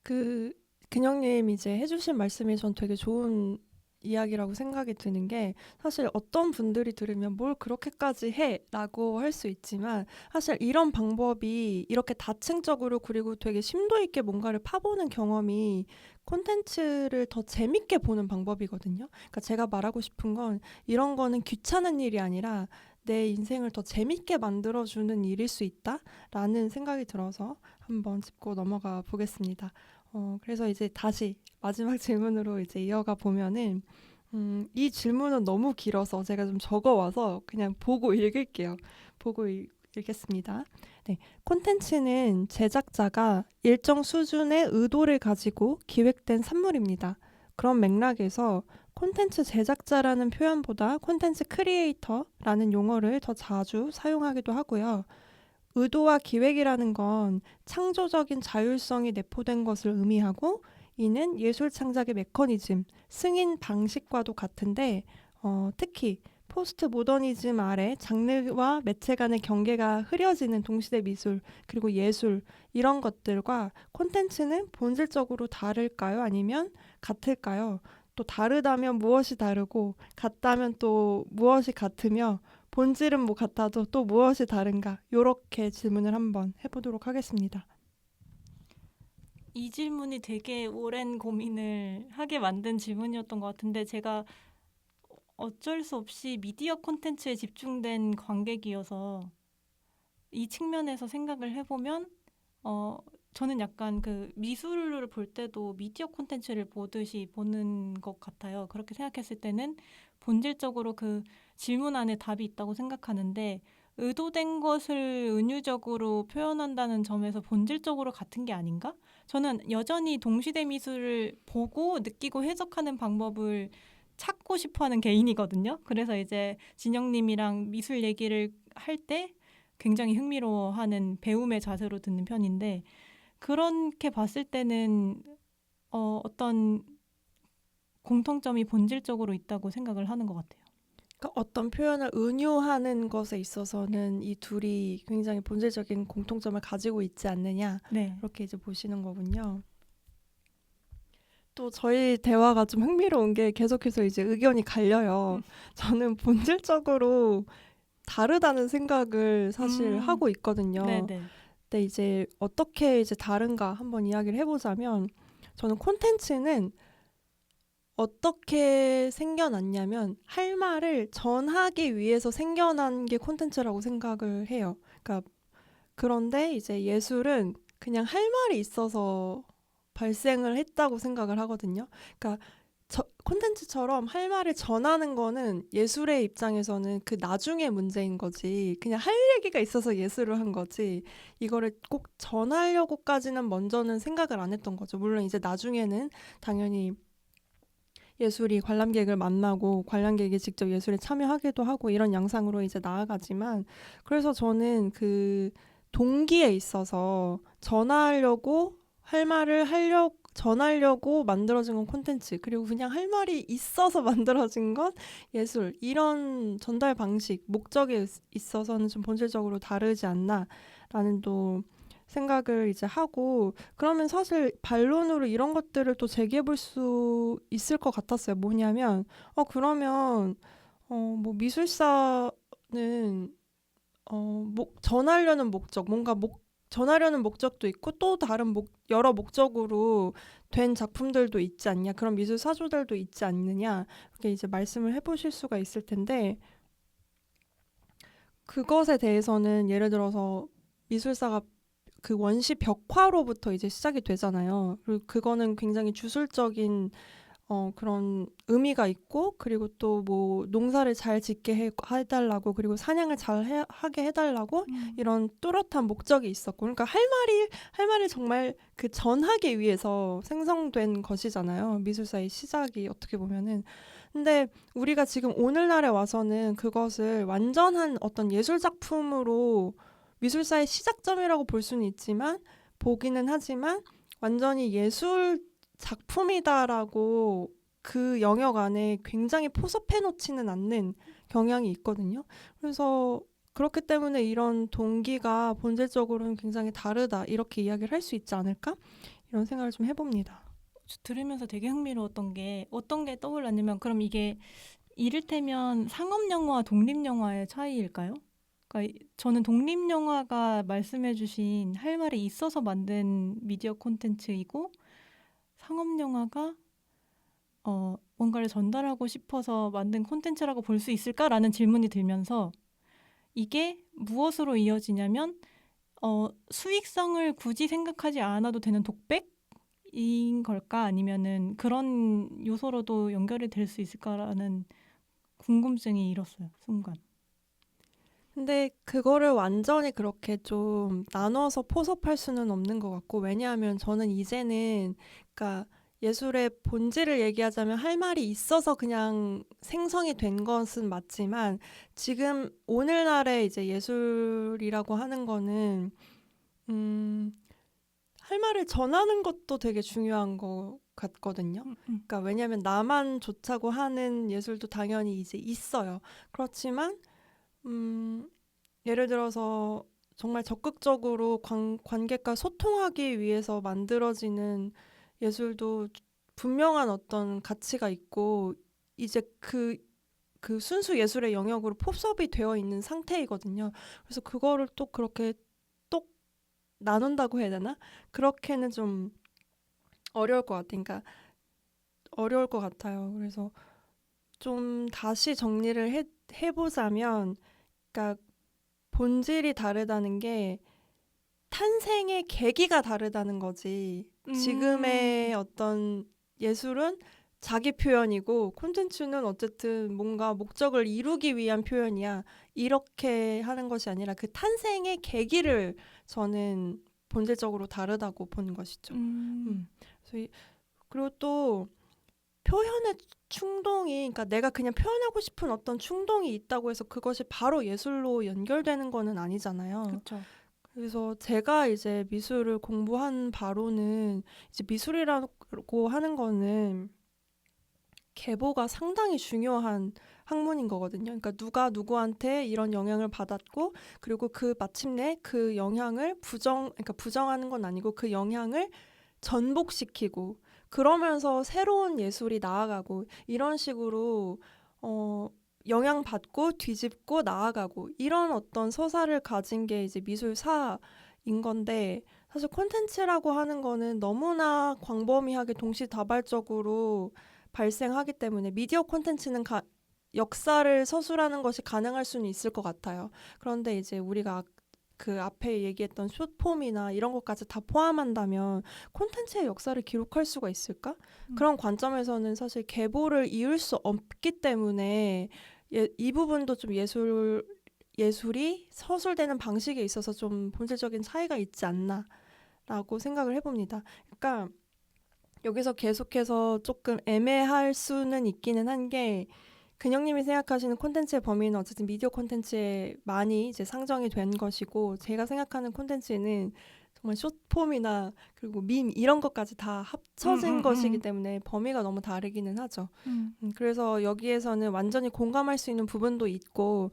그 근영님 이제 해주신 말씀이 전 되게 좋은 이야기라고 생각이 드는 게 사실 어떤 분들이 들으면 뭘 그렇게까지 해? 라고 할 수 있지만 사실 이런 방법이 이렇게 다층적으로 그리고 되게 심도 있게 뭔가를 파보는 경험이 콘텐츠를 더 재밌게 보는 방법이거든요. 그러니까 제가 말하고 싶은 건 이런 거는 귀찮은 일이 아니라 내 인생을 더 재밌게 만들어주는 일일 수 있다라는 생각이 들어서 한번 짚고 넘어가 보겠습니다. 그래서 이제 다시 마지막 질문으로 이제 이어가 보면은, 이 질문은 너무 길어서 제가 좀 적어와서 그냥 보고 읽을게요. 보고 읽겠습니다. 네. 콘텐츠는 제작자가 일정 수준의 의도를 가지고 기획된 산물입니다. 그런 맥락에서 콘텐츠 제작자라는 표현보다 콘텐츠 크리에이터라는 용어를 더 자주 사용하기도 하고요. 의도와 기획이라는 건 창조적인 자율성이 내포된 것을 의미하고 이는 예술 창작의 메커니즘, 승인 방식과도 같은데 특히 포스트 모더니즘 아래 장르와 매체 간의 경계가 흐려지는 동시대 미술 그리고 예술 이런 것들과 콘텐츠는 본질적으로 다를까요? 아니면 같을까요? 또 다르다면 무엇이 다르고 같다면 또 무엇이 같으며 본질은 뭐 같아도 또 무엇이 다른가? 요렇게 질문을 한번 해보도록 하겠습니다. 이 질문이 되게 오랜 고민을 하게 만든 질문이었던 것 같은데 제가 어쩔 수 없이 미디어 콘텐츠에 집중된 관객이어서 이 측면에서 생각을 해보면 저는 약간 그 미술을 볼 때도 미디어 콘텐츠를 보듯이 보는 것 같아요. 그렇게 생각했을 때는 본질적으로 그 질문 안에 답이 있다고 생각하는데 의도된 것을 은유적으로 표현한다는 점에서 본질적으로 같은 게 아닌가? 저는 여전히 동시대 미술을 보고 느끼고 해석하는 방법을 찾고 싶어 하는 개인이거든요. 그래서 이제 진영님이랑 미술 얘기를 할 때 굉장히 흥미로워하는 배움의 자세로 듣는 편인데 그렇게 봤을 때는 어떤 공통점이 본질적으로 있다고 생각을 하는 것 같아요. 그러니까 어떤 표현을 은유하는 것에 있어서는 이 둘이 굉장히 본질적인 공통점을 가지고 있지 않느냐 네. 이렇게 이제 보시는 거군요. 또 저희 대화가 좀 흥미로운 게 계속해서 이제 의견이 갈려요. 저는 본질적으로 다르다는 생각을 사실 하고 있거든요. 네네. 근데 이제 어떻게 이제 다른가 한번 이야기를 해보자면 저는 콘텐츠는 어떻게 생겨났냐면 할 말을 전하기 위해서 생겨난 게 콘텐츠라고 생각을 해요. 그러니까 그런데 이제 예술은 그냥 할 말이 있어서 발생을 했다고 생각을 하거든요. 그러니까 콘텐츠처럼 할 말을 전하는 거는 예술의 입장에서는 그 나중의 문제인 거지. 그냥 할 얘기가 있어서 예술을 한 거지. 이거를 꼭 전하려고까지는 먼저는 생각을 안 했던 거죠. 물론 이제 나중에는 당연히 예술이 관람객을 만나고 관람객이 직접 예술에 참여하기도 하고 이런 양상으로 이제 나아가지만 그래서 저는 그 동기에 있어서 전하려고 할 말을 전하려고 만들어진 건 콘텐츠 그리고 그냥 할 말이 있어서 만들어진 건 예술 이런 전달 방식 목적에 있어서는 좀 본질적으로 다르지 않나라는 또 생각을 이제 하고 그러면 사실 반론으로 이런 것들을 또 제기해 볼 수 있을 것 같았어요. 뭐냐면 그러면 뭐 미술사는 전하려는 목적, 전하려는 목적도 있고 또 다른 여러 목적으로 된 작품들도 있지 않냐, 그런 미술 사조들도 있지 않느냐, 이렇게 이제 말씀을 해보실 수가 있을 텐데, 그것에 대해서는 예를 들어서 미술사가 그 원시 벽화로부터 이제 시작이 되잖아요. 그리고 그거는 굉장히 주술적인 그런 의미가 있고, 그리고 또 뭐 농사를 잘 짓게 해달라고, 그리고 사냥을 잘 하게 해달라고, 이런 뚜렷한 목적이 있었고, 그러니까 할 말이 정말 그 전하기 위해서 생성된 것이잖아요. 미술사의 시작이 어떻게 보면은. 근데 우리가 지금 오늘날에 와서는 그것을 완전한 어떤 예술 작품으로 미술사의 시작점이라고 볼 수는 있지만, 보기는 하지만 완전히 예술 작품이다라고 그 영역 안에 굉장히 포섭해 놓지는 않는 경향이 있거든요. 그래서 그렇기 때문에 이런 동기가 본질적으로는 굉장히 다르다, 이렇게 이야기를 할 수 있지 않을까? 이런 생각을 좀 해봅니다. 들으면서 되게 흥미로웠던 게 어떤 게 떠올랐냐면 그럼 이게 이를테면 상업 영화와 독립 영화의 차이일까요? 그러니까 저는 독립 영화가 말씀해주신 할 말이 있어서 만든 미디어 콘텐츠이고 상업 영화가 뭔가를 전달하고 싶어서 만든 콘텐츠라고 볼 수 있을까라는 질문이 들면서 이게 무엇으로 이어지냐면 수익성을 굳이 생각하지 않아도 되는 독백인 걸까? 아니면은 그런 요소로도 연결이 될 수 있을까라는 궁금증이 일었어요, 순간. 근데 그거를 완전히 그렇게 좀 나눠서 포섭할 수는 없는 것 같고, 왜냐하면 저는 이제는, 그러니까 예술의 본질을 얘기하자면 할 말이 있어서 그냥 생성이 된 것은 맞지만, 지금 오늘날의 이제 예술이라고 하는 거는 할 말을 전하는 것도 되게 중요한 것 같거든요. 그러니까 왜냐하면 나만 좋다고 하는 예술도 당연히 이제 있어요. 그렇지만 예를 들어서 정말 적극적으로 관객과 소통하기 위해서 만들어지는 예술도 분명한 어떤 가치가 있고, 이제 그 순수 예술의 영역으로 포섭이 되어 있는 상태이거든요. 그래서 그거를 또 그렇게 똑 나눈다고 해야 되나? 그렇게는 좀 어려울 것 같아요. 그러니까 어려울 것 같아요. 그래서 좀 다시 정리를 해보자면, 그러니까 본질이 다르다는 게 탄생의 계기가 다르다는 거지. 지금의 어떤 예술은 자기 표현이고 콘텐츠는 어쨌든 뭔가 목적을 이루기 위한 표현이야, 이렇게 하는 것이 아니라 그 탄생의 계기를 저는 본질적으로 다르다고 보는 것이죠. 그래서 그리고 또 표현의 충동이, 그러니까 내가 그냥 표현하고 싶은 어떤 충동이 있다고 해서 그것이 바로 예술로 연결되는 거는 아니잖아요. 그렇죠. 그래서 제가 이제 미술을 공부한 바로는, 이제 미술이라고 하는 거는 계보가 상당히 중요한 학문인 거거든요. 그러니까 누가 누구한테 이런 영향을 받았고, 그리고 그 마침내 그 영향을 그러니까 부정하는 건 아니고 그 영향을 전복시키고, 그러면서 새로운 예술이 나아가고, 이런 식으로 영향받고 뒤집고 나아가고, 이런 어떤 서사를 가진 게 이제 미술사인 건데, 사실 콘텐츠라고 하는 거는 너무나 광범위하게 동시다발적으로 발생하기 때문에 미디어 콘텐츠는 역사를 서술하는 것이 가능할 수는 있을 것 같아요. 그런데 이제 우리가 그 앞에 얘기했던 숏폼이나 이런 것까지 다 포함한다면 콘텐츠의 역사를 기록할 수가 있을까? 그런 관점에서는 사실 계보를 이을 수 없기 때문에 이 부분도 좀 예술이 서술되는 방식에 있어서 좀 본질적인 차이가 있지 않나라고 생각을 해봅니다. 그러니까 여기서 계속해서 조금 애매할 수는 있기는 한 게, 근영님이 생각하시는 콘텐츠의 범위는 어쨌든 미디어 콘텐츠에 많이 이제 상정이 된 것이고, 제가 생각하는 콘텐츠는 정말 숏폼이나 그리고 밈 이런 것까지 다 합쳐진 것이기 때문에 범위가 너무 다르기는 하죠. 그래서 여기에서는 완전히 공감할 수 있는 부분도 있고,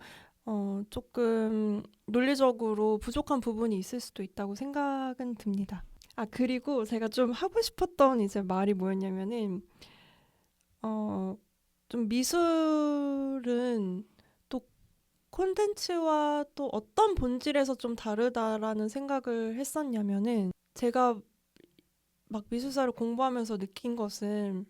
조금 논리적으로 부족한 부분이 있을 수도 있다고 생각은 듭니다. 그리고 제가 좀 하고 싶었던 이제 말이 뭐였냐면은, 좀 미술은 또 콘텐츠와 또 어떤 본질에서 좀 다르다라는 생각을 했었냐면은 제가 막 미술사를 공부하면서 느낀 것은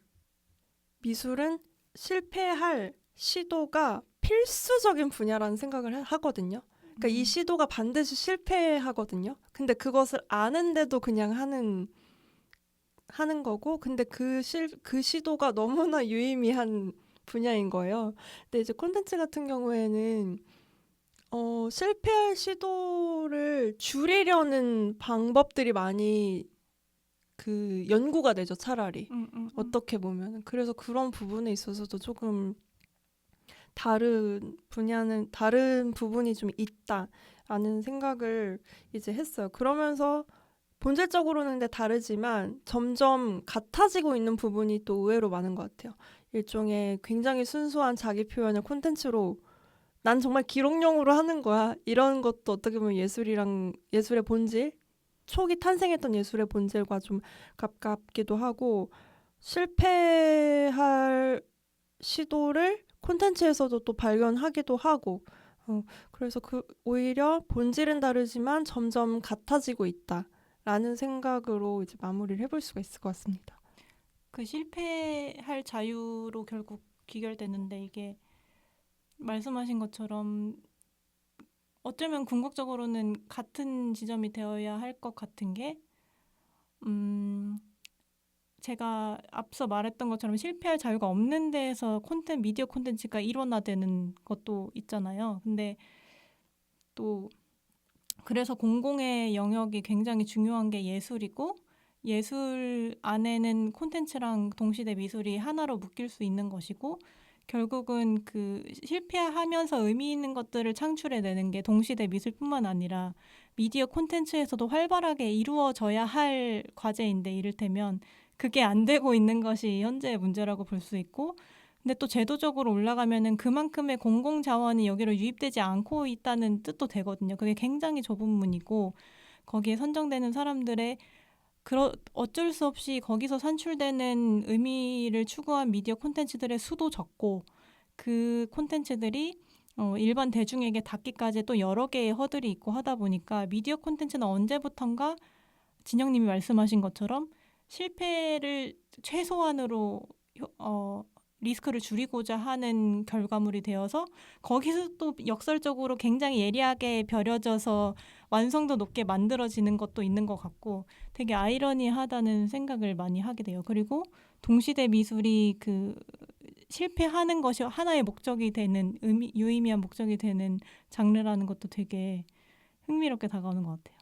미술은 실패할 시도가 필수적인 분야라는 생각을 하거든요. 그러니까 이 시도가 반드시 실패하거든요. 근데 그것을 아는데도 그냥 하는 거고, 근데 그 시도가 너무나 유의미한 분야인 거예요. 근데 이제 콘텐츠 같은 경우에는 실패할 시도를 줄이려는 방법들이 많이 그 연구가 되죠, 차라리. 어떻게 보면. 그래서 그런 부분에 있어서도 조금 다른 부분이 좀 있다라는 생각을 이제 했어요. 그러면서 본질적으로는 근데 다르지만 점점 같아지고 있는 부분이 또 의외로 많은 것 같아요. 일종의 굉장히 순수한 자기 표현을 콘텐츠로 난 정말 기록용으로 하는 거야. 이런 것도 어떻게 보면 예술의 본질, 초기 탄생했던 예술의 본질과 좀 가깝기도 하고, 실패할 시도를 콘텐츠에서도 또 발견하기도 하고, 그래서 오히려 본질은 다르지만 점점 같아지고 있다라는 생각으로 이제 마무리를 해볼 수가 있을 것 같습니다. 그 실패할 자유로 결국 귀결되는데 이게 말씀하신 것처럼 어쩌면 궁극적으로는 같은 지점이 되어야 할 것 같은 게 제가 앞서 말했던 것처럼 실패할 자유가 없는 데에서 미디어 콘텐츠가 일원화되는 것도 있잖아요. 근데 또 그래서 공공의 영역이 굉장히 중요한 게 예술이고 예술 안에는 콘텐츠랑 동시대 미술이 하나로 묶일 수 있는 것이고 결국은 그 실패하면서 의미 있는 것들을 창출해내는 게 동시대 미술뿐만 아니라 미디어 콘텐츠에서도 활발하게 이루어져야 할 과제인데 이를테면 그게 안 되고 있는 것이 현재의 문제라고 볼 수 있고 근데 또 제도적으로 올라가면은 그만큼의 공공 자원이 여기로 유입되지 않고 있다는 뜻도 되거든요. 그게 굉장히 좁은 문이고 거기에 선정되는 사람들의 어쩔 수 없이 거기서 산출되는 의미를 추구한 미디어 콘텐츠들의 수도 적고 그 콘텐츠들이 일반 대중에게 닿기까지 또 여러 개의 허들이 있고 하다 보니까 미디어 콘텐츠는 언제부턴가 진영님이 말씀하신 것처럼 실패를 최소한으로 리스크를 줄이고자 하는 결과물이 되어서 거기서 또 역설적으로 굉장히 예리하게 벼려져서 완성도 높게 만들어지는 것도 있는 것 같고 되게 아이러니하다는 생각을 많이 하게 돼요. 그리고 동시대 미술이 그 실패하는 것이 하나의 목적이 되는 유의미한 목적이 되는 장르라는 것도 되게 흥미롭게 다가오는 것 같아요.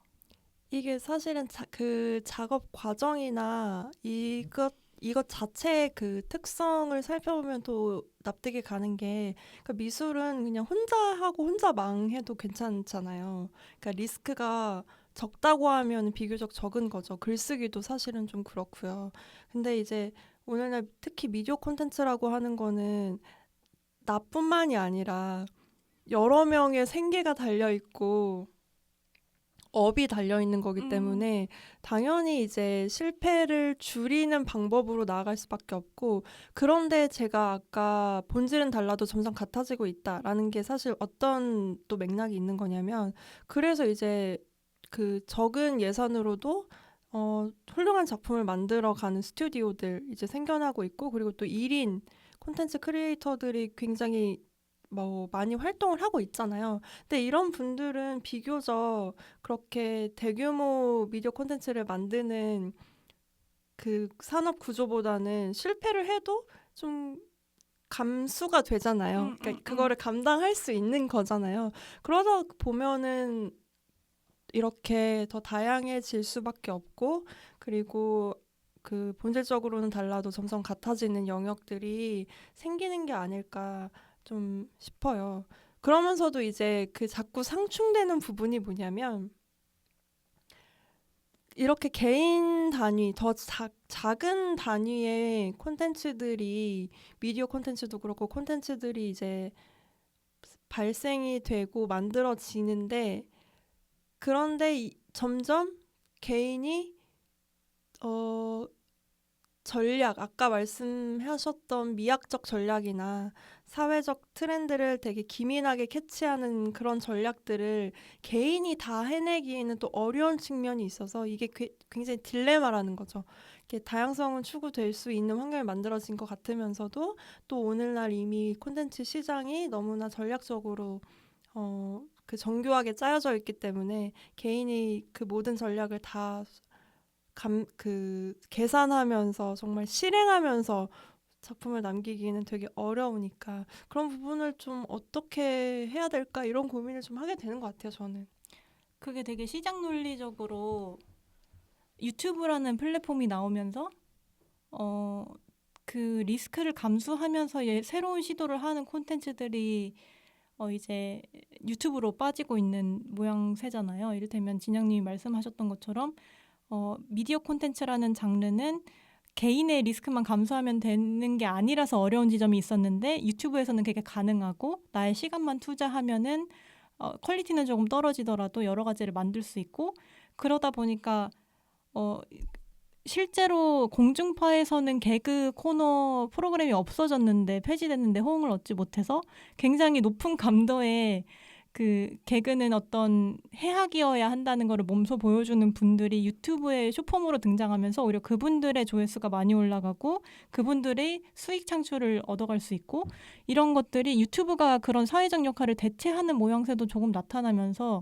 이게 사실은 그 작업 과정이나 이것 자체의 그 특성을 살펴보면 또 납득이 가는 게, 그러니까 미술은 그냥 혼자 하고 혼자 망해도 괜찮잖아요. 그러니까 리스크가 적다고 하면 비교적 적은 거죠. 글쓰기도 사실은 좀 그렇고요. 근데 이제 오늘날 특히 미디어 콘텐츠라고 하는 거는 나뿐만이 아니라 여러 명의 생계가 달려 있고 업이 달려 있는 거기 때문에 당연히 이제 실패를 줄이는 방법으로 나아갈 수밖에 없고, 그런데 제가 아까 본질은 달라도 점점 같아지고 있다라는 게 사실 어떤 또 맥락이 있는 거냐면, 그래서 이제 그 적은 예산으로도 훌륭한 작품을 만들어가는 스튜디오들 이제 생겨나고 있고, 그리고 또 1인 콘텐츠 크리에이터들이 굉장히 많이 활동을 하고 있잖아요. 근데 이런 분들은 비교적 그렇게 대규모 미디어 콘텐츠를 만드는 그 산업 구조보다는 실패를 해도 좀 감수가 되잖아요. 그러니까 그거를 감당할 수 있는 거잖아요. 그러다 보면은 이렇게 더 다양해질 수밖에 없고, 그리고 그 본질적으로는 달라도 점점 같아지는 영역들이 생기는 게 아닐까 좀 싶어요. 그러면서도 이제 그 자꾸 상충되는 부분이 뭐냐면, 이렇게 개인 단위, 더 작은 단위의 콘텐츠들이, 미디어 콘텐츠도 그렇고 콘텐츠들이 이제 발생이 되고 만들어지는데, 그런데 점점 개인이 전략, 아까 말씀하셨던 미학적 전략이나 사회적 트렌드를 되게 기민하게 캐치하는 그런 전략들을 개인이 다 해내기에는 또 어려운 측면이 있어서 이게 굉장히 딜레마라는 거죠. 이게 다양성은 추구될 수 있는 환경이 만들어진 것 같으면서도 또 오늘날 이미 콘텐츠 시장이 너무나 전략적으로 그 정교하게 짜여져 있기 때문에 개인이 그 모든 전략을 다 계산하면서 정말 실행하면서 작품을 남기기는 되게 어려우니까 그런 부분을 좀 어떻게 해야 될까 이런 고민을 좀 하게 되는 것 같아요, 저는. 그게 되게 시장 논리적으로 유튜브라는 플랫폼이 나오면서 그 리스크를 감수하면서 새로운 시도를 하는 콘텐츠들이 이제 유튜브로 빠지고 있는 모양새잖아요. 이를테면 진영님이 말씀하셨던 것처럼 미디어 콘텐츠라는 장르는 개인의 리스크만 감수하면 되는 게 아니라서 어려운 지점이 있었는데 유튜브에서는 그게 가능하고 나의 시간만 투자하면은 퀄리티는 조금 떨어지더라도 여러 가지를 만들 수 있고 그러다 보니까 실제로 공중파에서는 개그 코너 프로그램이 없어졌는데 폐지됐는데 호응을 얻지 못해서 굉장히 높은 감도의 그 개그는 어떤 해학이어야 한다는 거를 몸소 보여주는 분들이 유튜브에 쇼폼으로 등장하면서 오히려 그분들의 조회수가 많이 올라가고 그분들의 수익 창출을 얻어갈 수 있고 이런 것들이 유튜브가 그런 사회적 역할을 대체하는 모양새도 조금 나타나면서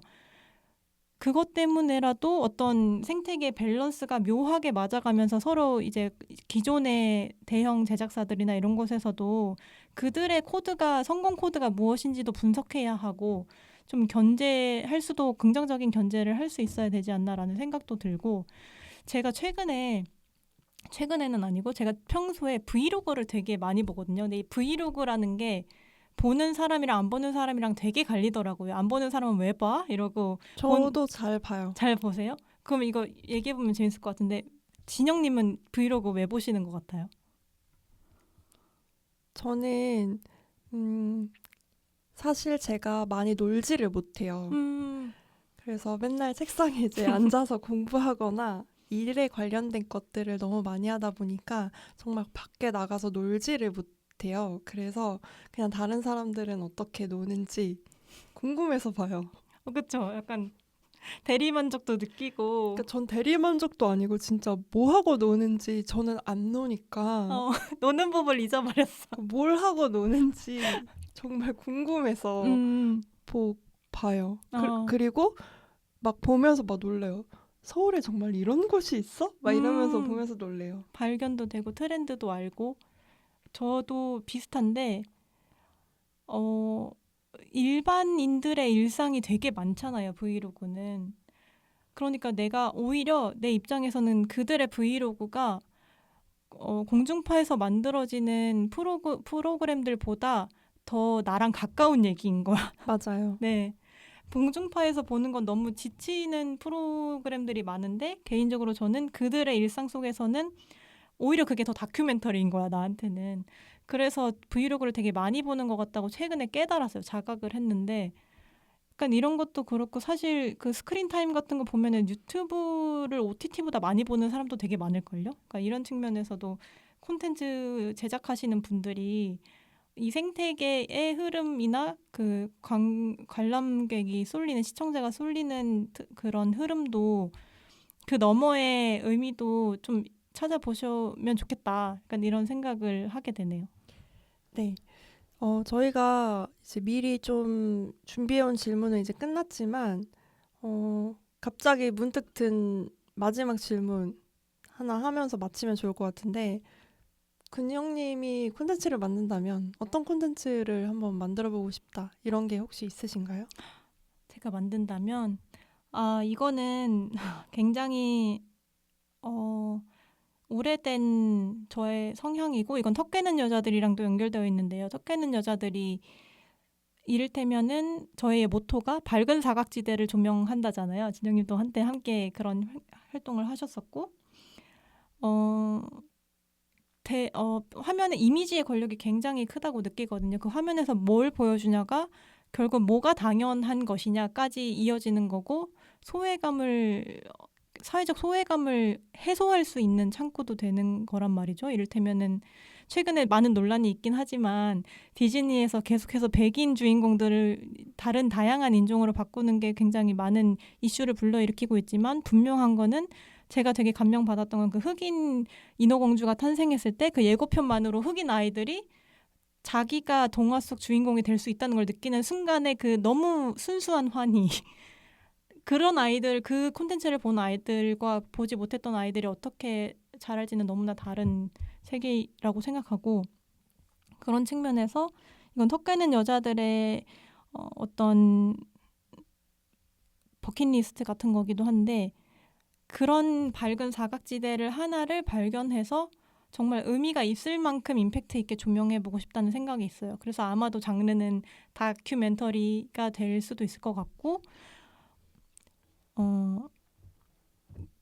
그것 때문에라도 어떤 생태계 밸런스가 묘하게 맞아가면서 서로 이제 기존의 대형 제작사들이나 이런 곳에서도 그들의 코드가 성공 코드가 무엇인지도 분석해야 하고 좀 견제할 수도 긍정적인 견제를 할 수 있어야 되지 않나라는 생각도 들고 제가 최근에는 아니고 제가 평소에 브이로그를 되게 많이 보거든요. 근데 이 브이로그라는 게 보는 사람이랑 안 보는 사람이랑 되게 갈리더라고요. 안 보는 사람은 왜 봐? 이러고 저도 잘 봐요. 잘 보세요? 그럼 이거 얘기해보면 재밌을 것 같은데 진영님은 브이로그 왜 보시는 것 같아요? 저는 사실 제가 많이 놀지를 못해요. 그래서 맨날 책상에 이제 앉아서 공부하거나 일에 관련된 것들을 너무 많이 하다 보니까 정말 밖에 나가서 놀지를 못해요. 그래서 그냥 다른 사람들은 어떻게 노는지 궁금해서 봐요. 그쵸. 약간 대리만족도 느끼고 그러니까 전 대리만족도 아니고 진짜 뭐 하고 노는지 저는 안 노니까 노는 법을 잊어버렸어. 뭘 하고 노는지 정말 궁금해서 봐요. 그리고 막 보면서 막 놀래요. 서울에 정말 이런 곳이 있어? 막 이러면서 보면서 놀래요. 발견도 되고 트렌드도 알고 저도 비슷한데 일반인들의 일상이 되게 많잖아요. 브이로그는. 그러니까 내가 오히려 내 입장에서는 그들의 브이로그가 공중파에서 만들어지는 프로그램들보다 더 나랑 가까운 얘기인 거야. 맞아요. 네. 공중파에서 보는 건 너무 지치는 프로그램들이 많은데 개인적으로 저는 그들의 일상 속에서는 오히려 그게 더 다큐멘터리인 거야, 나한테는. 그래서 브이로그를 되게 많이 보는 것 같다고 최근에 깨달았어요. 자각을 했는데. 약간 이런 것도 그렇고 사실 그 스크린 타임 같은 거 보면은 유튜브를 OTT보다 많이 보는 사람도 되게 많을걸요? 그러니까 이런 측면에서도 콘텐츠 제작하시는 분들이 이 생태계의 흐름이나 그 관람객이 쏠리는 시청자가 쏠리는 그런 흐름도 그 너머의 의미도 좀 찾아보시면 좋겠다. 약간 이런 생각을 하게 되네요. 네. 저희가 이제 미리 좀 준비해온 질문은 이제 끝났지만, 갑자기 문득 든 마지막 질문 하나 하면서 마치면 좋을 것 같은데, 근영님이 콘텐츠를 만든다면 어떤 콘텐츠를 한번 만들어보고 싶다. 이런 게 혹시 있으신가요? 제가 만든다면, 이거는 굉장히, 오래된 저의 성향이고, 이건 턱 깨는 여자들이랑도 연결되어 있는데요. 턱 깨는 여자들이 이를테면은 저의 모토가 밝은 사각지대를 조명한다잖아요. 진영님도 한때 함께 그런 활동을 하셨었고, 화면의 이미지의 권력이 굉장히 크다고 느끼거든요. 그 화면에서 뭘 보여주냐가 결국 뭐가 당연한 것이냐까지 이어지는 거고 소외감을 사회적 소외감을 해소할 수 있는 창구도 되는 거란 말이죠. 이를테면은 최근에 많은 논란이 있긴 하지만 디즈니에서 계속해서 백인 주인공들을 다른 다양한 인종으로 바꾸는 게 굉장히 많은 이슈를 불러일으키고 있지만 분명한 거는 제가 되게 감명받았던 건 그 흑인 인어공주가 탄생했을 때 그 예고편만으로 흑인 아이들이 자기가 동화 속 주인공이 될 수 있다는 걸 느끼는 순간에 그 너무 순수한 환희 그런 아이들 그 콘텐츠를 본 아이들과 보지 못했던 아이들이 어떻게 자랄지는 너무나 다른 세계라고 생각하고 그런 측면에서 이건 턱 깨는 여자들의 어떤 버킷리스트 같은 거기도 한데 그런 밝은 사각지대를 하나를 발견해서 정말 의미가 있을 만큼 임팩트 있게 조명해보고 싶다는 생각이 있어요. 그래서 아마도 장르는 다큐멘터리가 될 수도 있을 것 같고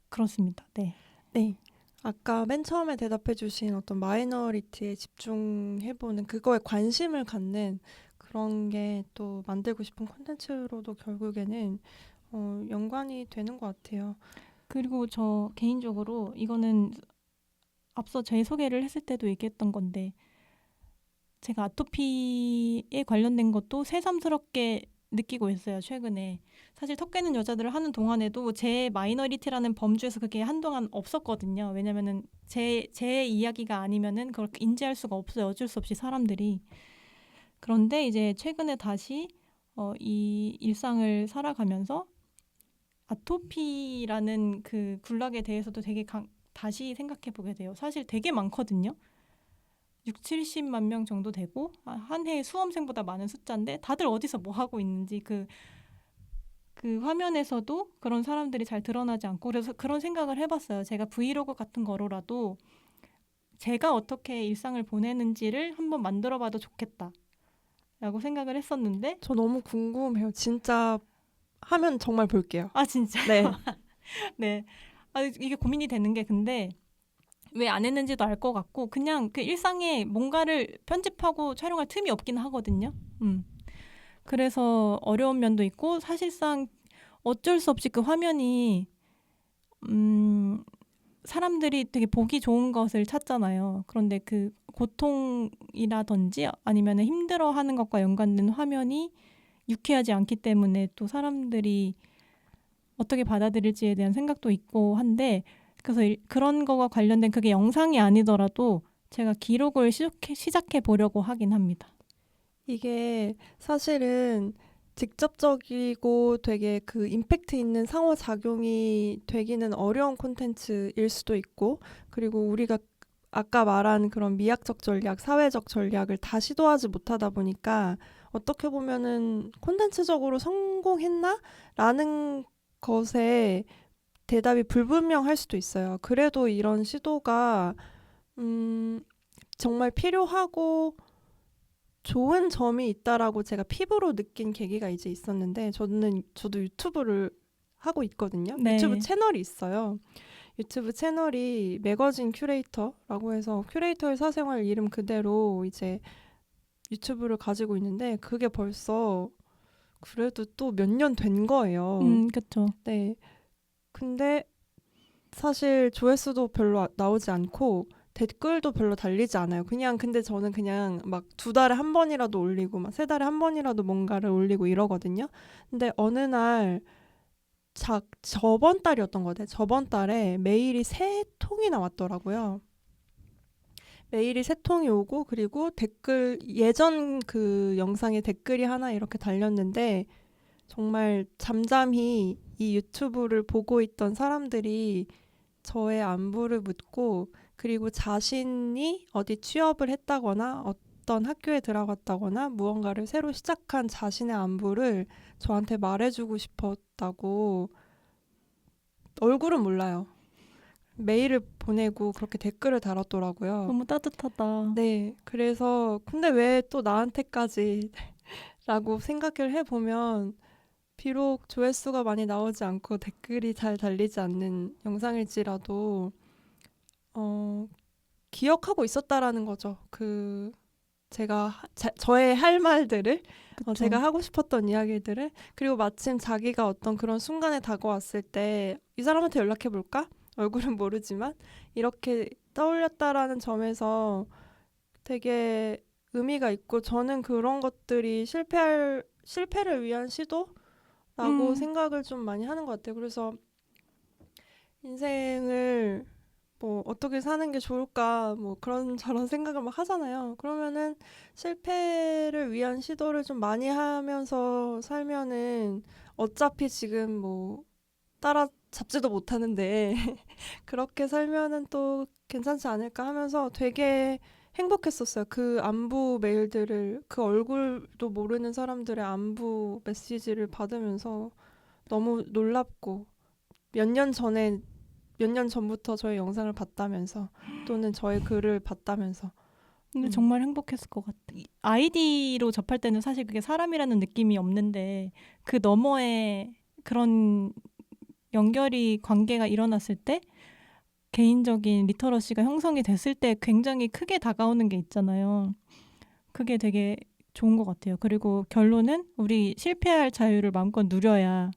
그렇습니다. 네. 네. 아까 맨 처음에 대답해 주신 어떤 마이너리티에 집중해보는 그거에 관심을 갖는 그런 게 또 만들고 싶은 콘텐츠로도 결국에는 연관이 되는 것 같아요. 그리고 저 개인적으로 이거는 앞서 제 소개를 했을 때도 얘기했던 건데 제가 아토피에 관련된 것도 새삼스럽게 느끼고 있어요. 최근에. 사실 턱 깨는 여자들을 하는 동안에도 제 마이너리티라는 범주에서 그게 한동안 없었거든요. 왜냐면은 제 이야기가 아니면은 그걸 인지할 수가 없어요. 어쩔 수 없이 사람들이. 그런데 이제 최근에 다시 이 일상을 살아가면서 아토피라는 그 군락에 대해서도 되게 다시 생각해 보게 돼요. 사실 되게 많거든요. 6, 70만 명 정도 되고 한 해에 수험생보다 많은 숫자인데 다들 어디서 뭐 하고 있는지 그 화면에서도 그런 사람들이 잘 드러나지 않고 그래서 그런 생각을 해봤어요. 제가 브이로그 같은 거로라도 제가 어떻게 일상을 보내는지를 한번 만들어봐도 좋겠다라고 생각을 했었는데 저 너무 궁금해요. 진짜 하면 정말 볼게요. 아 진짜 네. 네. 이게 고민이 되는 게 근데 왜 안 했는지도 알 것 같고 그냥 그 일상에 뭔가를 편집하고 촬영할 틈이 없긴 하거든요. 그래서 어려운 면도 있고 사실상 어쩔 수 없이 그 화면이 사람들이 되게 보기 좋은 것을 찾잖아요. 그런데 그 고통이라든지 아니면 힘들어하는 것과 연관된 화면이 유쾌하지 않기 때문에 또 사람들이 어떻게 받아들일지에 대한 생각도 있고 한데 그래서 그런 거가 관련된 그게 영상이 아니더라도 제가 기록을 시작해 보려고 하긴 합니다. 이게 사실은 직접적이고 되게 그 임팩트 있는 상호작용이 되기는 어려운 콘텐츠일 수도 있고, 그리고 우리가 아까 말한 그런 미학적 전략, 사회적 전략을 다 시도하지 못하다 보니까 어떻게 보면은 콘텐츠적으로 성공했나? 라는 것에 대답이 불분명할 수도 있어요. 그래도 이런 시도가 정말 필요하고 좋은 점이 있다라고 제가 피부로 느낀 계기가 이제 있었는데 저도 유튜브를 하고 있거든요. 네. 유튜브 채널이 있어요. 유튜브 채널이 매거진 큐레이터라고 해서 큐레이터의 사생활 이름 그대로 이제 유튜브를 가지고 있는데 그게 벌써 그래도 또 몇 년 된 거예요. 그렇죠. 네. 근데 사실 조회수도 별로 나오지 않고 댓글도 별로 달리지 않아요. 근데 저는 그냥 막 2달에 한 번이라도 올리고 막 3달에 한 번이라도 뭔가를 올리고 이러거든요. 근데 어느 날 저번 달이었던 것 같아요. 저번 달에 메일이 3통이나 왔더라고요. 메일이 3통이 오고 그리고 댓글 예전 그 영상에 댓글이 하나 이렇게 달렸는데 정말 잠잠히 이 유튜브를 보고 있던 사람들이 저의 안부를 묻고 그리고 자신이 어디 취업을 했다거나 어떤 학교에 들어갔다거나 무언가를 새로 시작한 자신의 안부를 저한테 말해주고 싶었다고 얼굴은 몰라요. 메일을 보내고 그렇게 댓글을 달았더라고요. 너무 따뜻하다. 네, 그래서 근데 왜 또 나한테까지 라고 생각을 해보면 비록 조회수가 많이 나오지 않고 댓글이 잘 달리지 않는 영상일지라도 기억하고 있었다라는 거죠. 제가 저의 할 말들을 그쵸. 제가 하고 싶었던 이야기들을, 그리고 마침 자기가 어떤 그런 순간에 다가왔을 때 이 사람한테 연락해 볼까? 얼굴은 모르지만 이렇게 떠올렸다라는 점에서 되게 의미가 있고, 저는 그런 것들이 실패를 위한 시도라고 음, 생각을 좀 많이 하는 것 같아요. 그래서 인생을 뭐 어떻게 사는 게 좋을까 뭐 그런 저런 생각을 막 하잖아요. 그러면은 실패를 위한 시도를 좀 많이 하면서 살면은 어차피 지금 뭐 따라잡지도 못하는데 그렇게 살면은 또 괜찮지 않을까 하면서 되게 행복했었어요. 그 안부 메일들을, 그 얼굴도 모르는 사람들의 안부 메시지를 받으면서 너무 놀랍고, 몇 년 전에 몇 년 전부터 저의 영상을 봤다면서, 또는 저의 글을 봤다면서. 근데 음. 정말 행복했을 것 같아. 아이디로 접할 때는 사실 그게 사람이라는 느낌이 없는데 그 너머에 그런 연결이 관계가 일어났을 때 개인적인 리터러시가 형성이 됐을 때 굉장히 크게 다가오는 게 있잖아요. 그게 되게 좋은 것 같아요. 그리고 결론은 우리 실패할 자유를 마음껏 누려야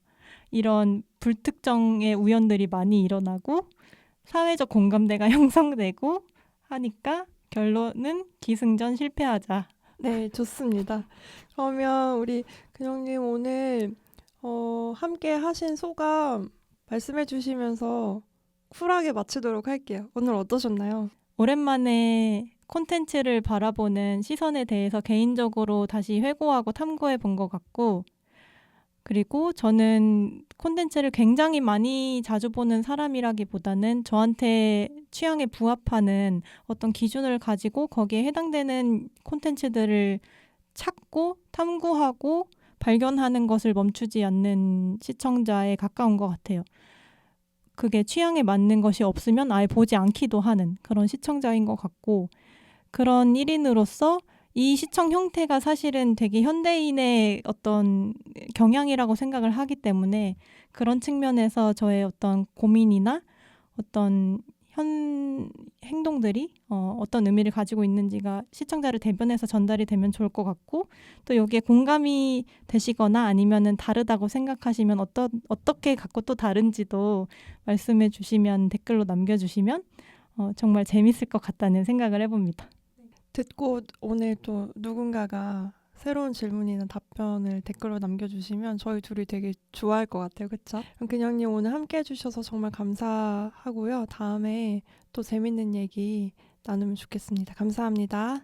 이런 불특정의 우연들이 많이 일어나고 사회적 공감대가 형성되고 하니까 결론은 기승전 실패하자. 네, 좋습니다. 그러면 우리 근영님 오늘 함께 하신 소감 말씀해 주시면서 쿨하게 마치도록 할게요. 오늘 어떠셨나요? 오랜만에 콘텐츠를 바라보는 시선에 대해서 개인적으로 다시 회고하고 탐구해 본 것 같고, 그리고 저는 콘텐츠를 굉장히 많이 자주 보는 사람이라기보다는 저한테 취향에 부합하는 어떤 기준을 가지고 거기에 해당되는 콘텐츠들을 찾고 탐구하고 발견하는 것을 멈추지 않는 시청자에 가까운 것 같아요. 그게 취향에 맞는 것이 없으면 아예 보지 않기도 하는 그런 시청자인 것 같고, 그런 1인으로서 이 시청 형태가 사실은 되게 현대인의 어떤 경향이라고 생각을 하기 때문에 그런 측면에서 저의 어떤 고민이나 어떤 현 행동들이 어떤 의미를 가지고 있는지가 시청자를 대변해서 전달이 되면 좋을 것 같고, 또 여기에 공감이 되시거나 아니면은 다르다고 생각하시면 어떻게 갖고 또 다른지도 말씀해 주시면, 댓글로 남겨주시면 정말 재밌을 것 같다는 생각을 해봅니다. 듣고 오늘 또 누군가가 새로운 질문이나 답변을 댓글로 남겨주시면 저희 둘이 되게 좋아할 것 같아요. 그쵸? 그럼 근영님 오늘 함께 해주셔서 정말 감사하고요. 다음에 또 재밌는 얘기 나누면 좋겠습니다. 감사합니다.